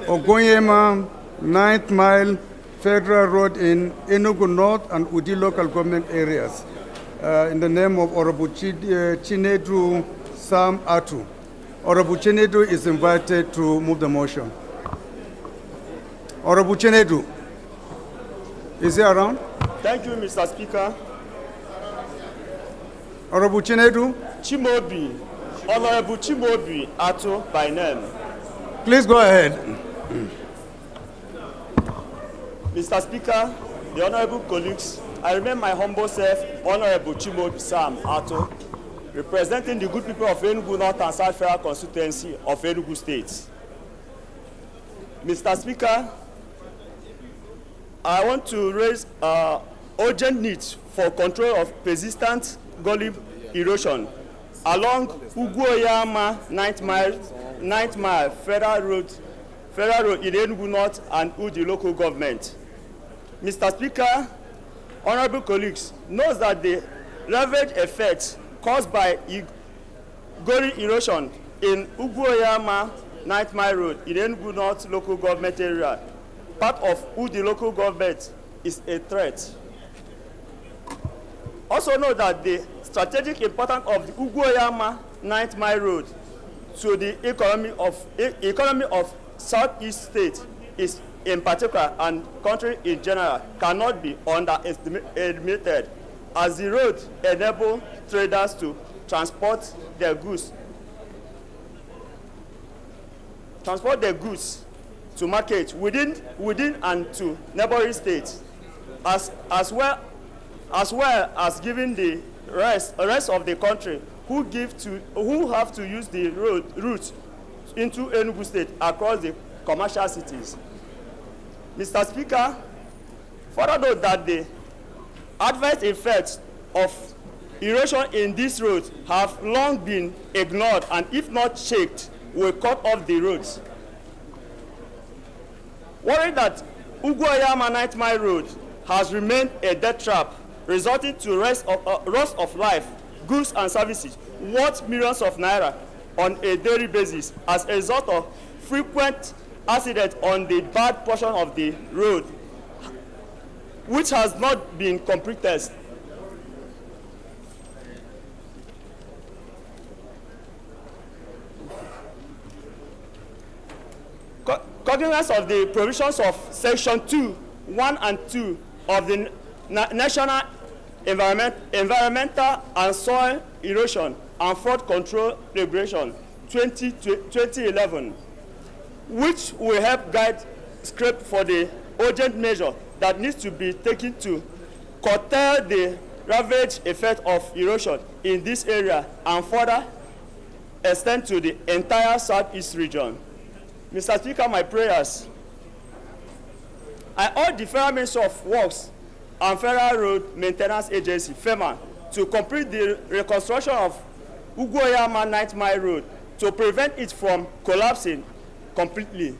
Ogoyema 9th Mile Federal Road in Enugu North and Udi local government areas. In the name of Honorable Chinedu Sam Atu. Honorable Chinedu is invited to move the motion. Honorable Chinedu. Is he around? Thank you, Mr. Speaker. Honorable Chinedu? Chimobi. Honorable Chimobi Ato by name. Please go ahead. Mr. Speaker, the honorable colleagues, I remain my humble self, Honorable Chimobi Sam Ato, representing the good people of Enugu North and South Federal Constituency of Enugu State. Mr. Speaker, I want to raise urgent need for control of persistent gully erosion along Uguoyama 9th mile Federal Road in Enugu North and Udi local government. Mr. Speaker, honorable colleagues, knows that the ravage effect caused by gully erosion in Uguoyama 9th mile road in Enugu North local government area, part of Udi local government, is a threat. Also know that the strategic importance of the Uguoyama 9th mile road to the economy of Southeast state is in particular and country in general cannot be underestimated, as the road enables traders to transport their goods to market within and to neighboring states, as well as giving the rest of the country who have to use the route into Enugu State across the commercial cities. Mr. Speaker, further note that the adverse effects of erosion in this road have long been ignored, and if not checked, will cut off the roads. Worried that Uguoyama 9th mile road has remained a death trap, resulting to loss of life, goods and services worth millions of naira on a daily basis as a result of frequent accidents on the bad portion of the road, which has not been completed. Cognizance of the provisions of Section 1 and 2 of the National Environmental and Soil Erosion and Flood Control Regulation 2011, which will help guide script for the urgent measure that needs to be taken to curtail the ravage effect of erosion in this area and further extend to the entire Southeast region. Mr. Speaker, my prayers. I urge the Federal Ministry of Works and Federal Road Maintenance Agency, FEMA, to complete the reconstruction of Uguoyama 9th mile road to prevent it from collapsing completely.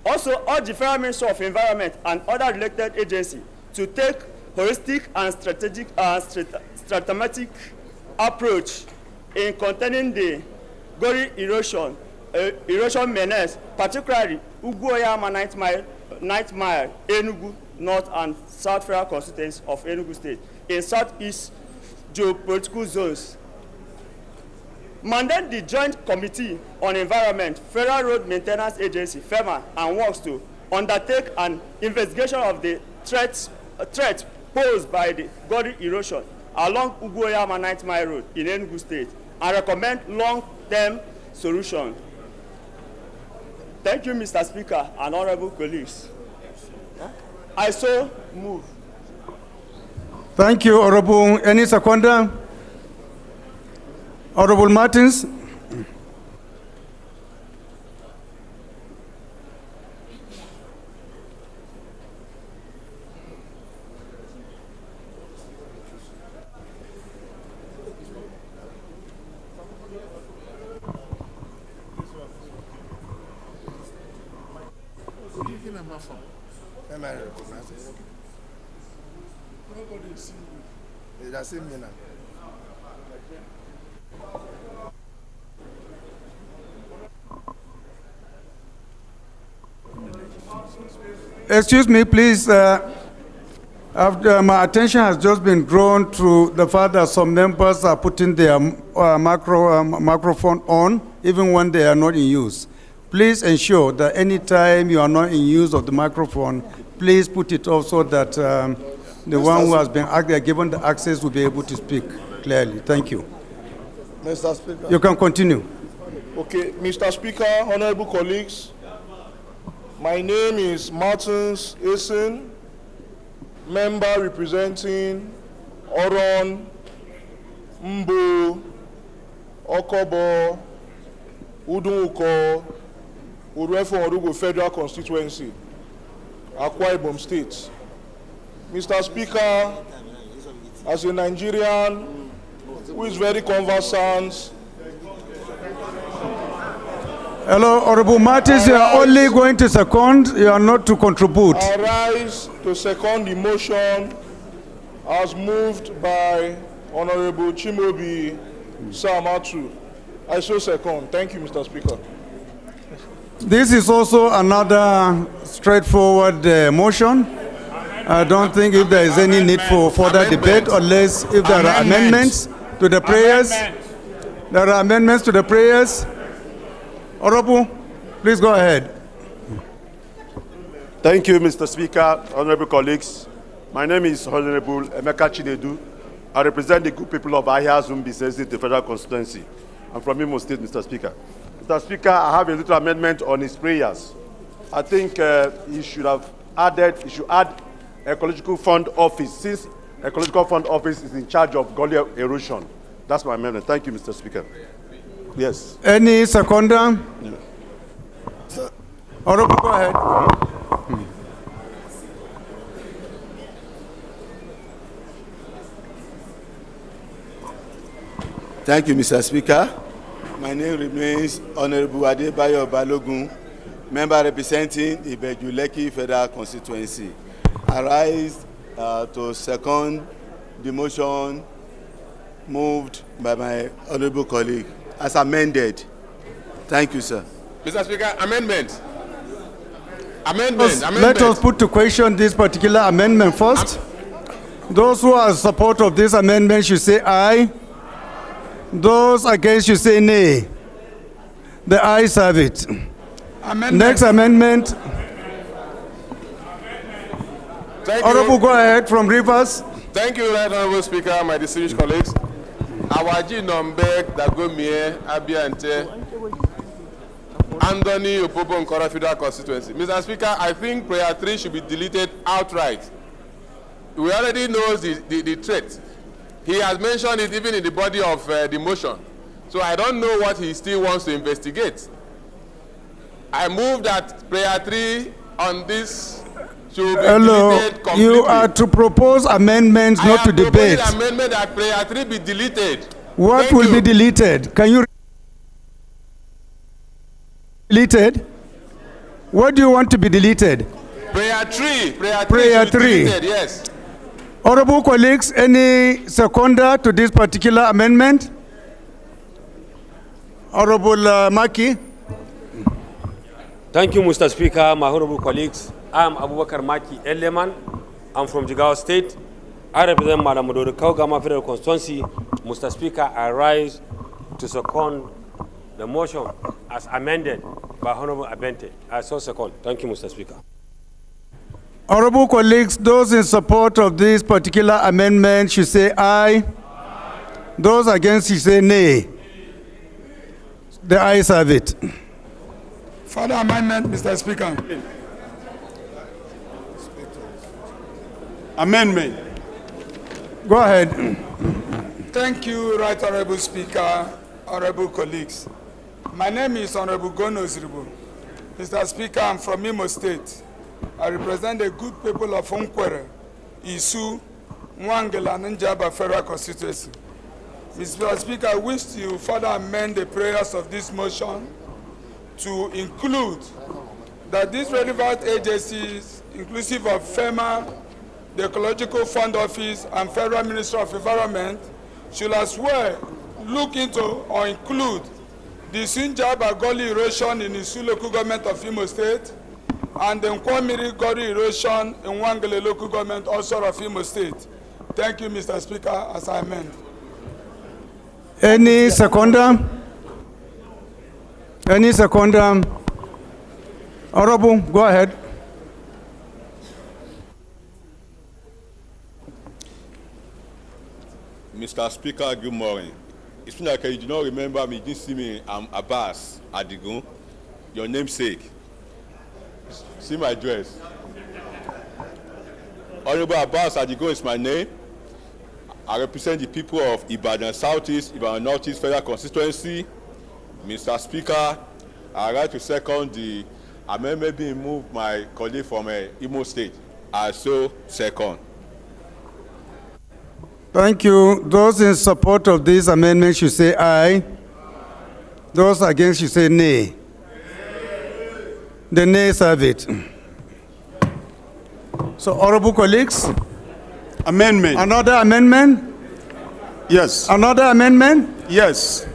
Also urge the Federal Ministry of Environment and other related agencies to take holistic and strategic approach in containing the gully erosion menace, particularly Uguoyama 9th mile, Enugu North and South Federal constituencies of Enugu State in Southeast geopolitical zones. Mandate the Joint Committee on Environment, Federal Road Maintenance Agency, FEMA, and Works to undertake an investigation of the threat posed by the gully erosion along Uguoyama 9th mile road in Enugu State and recommend long-term solutions. Thank you, Mr. Speaker and honorable colleagues. I so move. Thank you, Honorable. Any seconder? Honorable Martins. Excuse me, please. My attention has just been drawn to the fact that some members are putting their microphone on, even when they are not in use. Please ensure that any time you are not in use of the microphone, please put it off so that the one who has been given the access will be able to speak clearly. Thank you. Mr. Speaker. You can continue. Okay, Mr. Speaker, honorable colleagues, my name is Martins Essen, member representing Oron, Mbo, Okobo, Udunko, Urefo Orugo Federal Constituency, Akwa Ibom State. Mr. Speaker, as a Nigerian who is very conversant. Hello, Honorable Martins, you are only going to second, you are not to contribute. I rise to second the motion as moved by Honorable Chimobi Samatu. I so second. Thank you, Mr. Speaker. This is also another straightforward motion. I don't think if there is any need for further debate, unless if there are amendments to the prayers. There are amendments to the prayers. Honorable, please go ahead. Thank you, Mr. Speaker, honorable colleagues. My name is Honorable Emeka Chinedu. I represent the good people of Ahia Zumbi, the Federal Constituency. I'm from Imo State, Mr. Speaker. Mr. Speaker, I have a little amendment on his prayers. I think he should add Ecological Fund Office, since Ecological Fund Office is in charge of gully erosion. That's my amendment. Thank you, Mr. Speaker. Yes. Any seconder? Yeah. Honorable, go ahead. Thank you, Mr. Speaker. My name remains Honorable Adebayo Balogun, member representing the Bejuleki Federal Constituency. I rise to second the motion moved by my honorable colleague as amended. Thank you, sir. Mr. Speaker, amendment. Let us put to question this particular amendment first. Those who are in support of this amendment should say aye. Those against should say nay. The ayes have it. Next amendment. Honorable, go ahead from Rivers. Thank you, Right Honorable Speaker, my distinguished colleagues. Awaji Nombek, Dagomie, Abiante, Anthony Opopo Nkora Federal Constituency. Mr. Speaker, I think prayer 3 should be deleted outright. We already know the threat. He has mentioned it even in the body of the motion. So I don't know what he still wants to investigate. I move that prayer 3 on this should be deleted completely. You are to propose amendments, not to debate. I am proposing amendment that prayer 3 be deleted. What will be deleted? Can you deleted? What do you want to be deleted? Prayer 3. Prayer 3. Deleted, yes. Honorable colleagues, any seconder to this particular amendment? Honorable Maki. Thank you, Mr. Speaker, my honorable colleagues. I am Abubakar Maki Eleman. I'm from Jigawa State. I represent Madam Kaugama Federal Constituency. Mr. Speaker, I rise to second the motion as amended by Honorable Abente. I so second. Thank you, Mr. Speaker. Honorable colleagues, those in support of this particular amendment should say aye. Those against should say nay. The ayes have it. Further amendment, Mr. Speaker. Amendment. Go ahead. Thank you, Right Honorable Speaker, honorable colleagues. My name is Honorable Gono Ziribo. Mr. Speaker, I'm from Imo State. I represent the good people of Unkwere, Isu, Nwangela, and Njaba Federal Constituency. Mr. Speaker, I wish to further amend the prayers of this motion to include that these relevant agencies, inclusive of FEMA, the Ecological Fund Office, and Federal Ministry of Environment, should as well look into or include the Sinjaba Gully erosion in Isu local government of Imo State and the Nkwamiri Gully erosion in Wangele local government also of Imo State. Thank you, Mr. Speaker, as I amend. Any seconder? Any seconder? Honorable, go ahead. Mr. Speaker, good morning. It's like you do not remember me, you didn't see me. I'm Abbas Adigun, your namesake. See my dress. Honorable Abbas Adigun is my name. I represent the people of Ibadan Southeast, Ibadan Northeast Federal Constituency. Mr. Speaker, I would like to second the amendment being moved by my colleague from Imo State. I so second. Thank you. Those in support of this amendment should say aye. Those against should say nay. The nays have it. So, honorable colleagues. Amendment. Another amendment? Yes. Another amendment? Yes.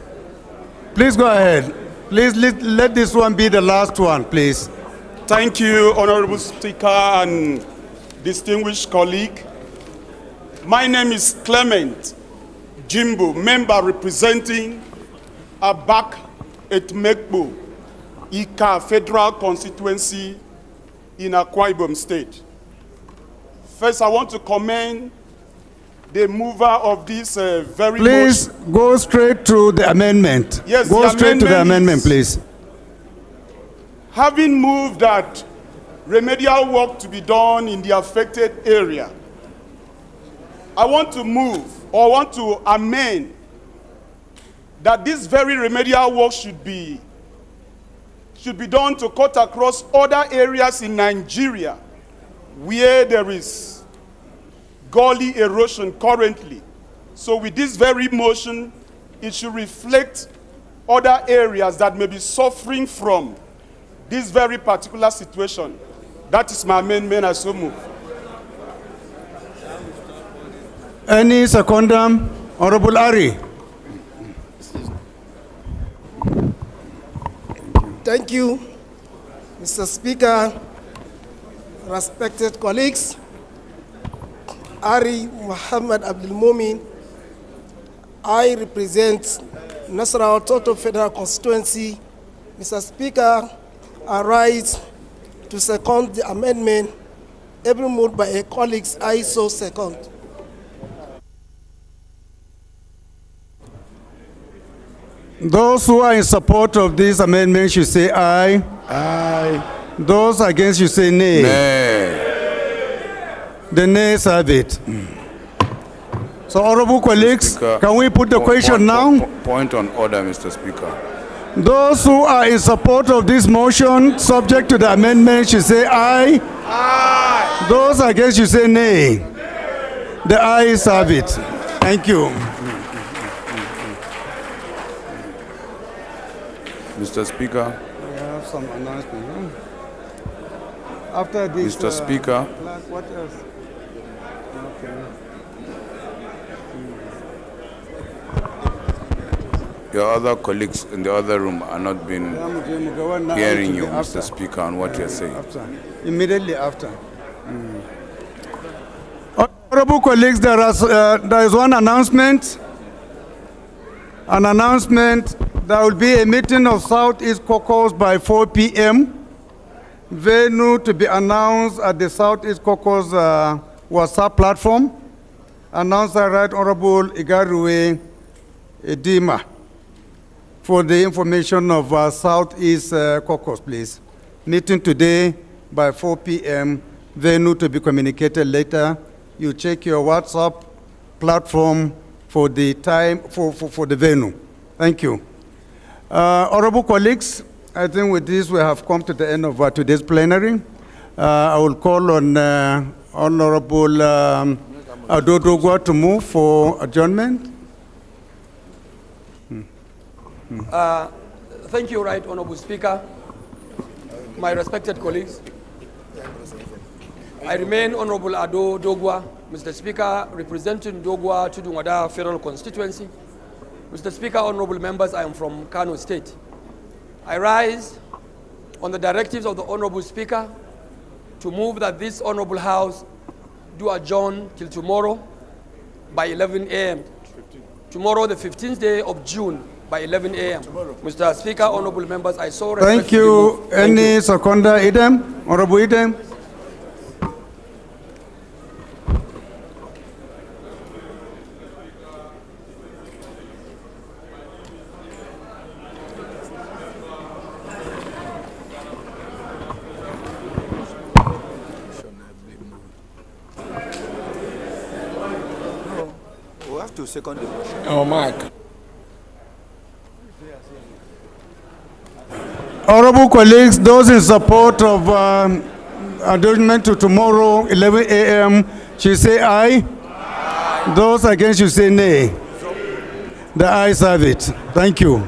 Please go ahead. Please let this one be the last one, please. Thank you, Honorable Speaker and distinguished colleague. My name is Clement Jimbo, member representing Abak Etmekbo, Ika Federal Constituency in Akwa Ibom State. First, I want to commend the mover of this very Please motion. go straight to the amendment. Yes, go straight to the amendment, please. Having moved that remedial work to be done in the affected area, I want to move or want to amend that this very remedial work should be done to cut across other areas in Nigeria where there is gully erosion currently. So with this very motion, it should reflect other areas that may be suffering from this very particular situation. That is my amendment. I so move. Any secondum? Honorable Ari. Thank you, Mr. Speaker, respected colleagues. Ari Muhammad Abdul Mumin. I represent Nasarawa Total Federal Constituency. Mr. Speaker, I rise to second the amendment, every moved by a colleagues. I so second. Those who are in support of this amendment should say aye. Aye. Those against should say nay. Nay. The nays have it. So, honorable colleagues, Speaker, can we put the question now? Point on order, Mr. Speaker. Those who are in support of this motion, subject to the amendment, should say aye. Aye. Those against should say nay. The ayes have it. Thank you. Mr. Speaker. We have some announcement. After this, Mr. Speaker. What else? Okay. Your other colleagues in the other room are not been hearing you, Mr. Speaker, on what you're saying. After. Immediately after. Honorable colleagues, there is one announcement. An announcement. There will be a meeting of Southeast Caucus by 4 p.m. Venue to be announced at the Southeast Caucus WhatsApp platform. Announced by Right Honorable Igaruwe Edima for the information of Southeast Caucus, please. Meeting today by 4 p.m. Venue to be communicated later. You check your WhatsApp platform for the time, for the venue. Thank you. Honorable colleagues, I think with this we have come to the end of today's plenary. I will call on Honorable Adodogwa to move for adjournment. Thank you, Right Honorable Speaker. My respected colleagues, I remain Honorable Ado Dogwa, Mr. Speaker, representing Dogwa Tudunwada Federal Constituency. Mr. Speaker, honorable members, I am from Kano State. I rise on the directives of the Honorable Speaker to move that this Honorable House do adjourn till tomorrow by 11 a.m. Tomorrow, the 15th day of June, by 11 a.m. Mr. Speaker, honorable members, I so Thank you. Any seconder, Idem? Honorable Idem? to second the motion. Oh, Mark. Honorable colleagues, those in support of adjournment to tomorrow, 11 a.m., should say aye. Aye. Those against should say nay. The ayes have it. Thank you.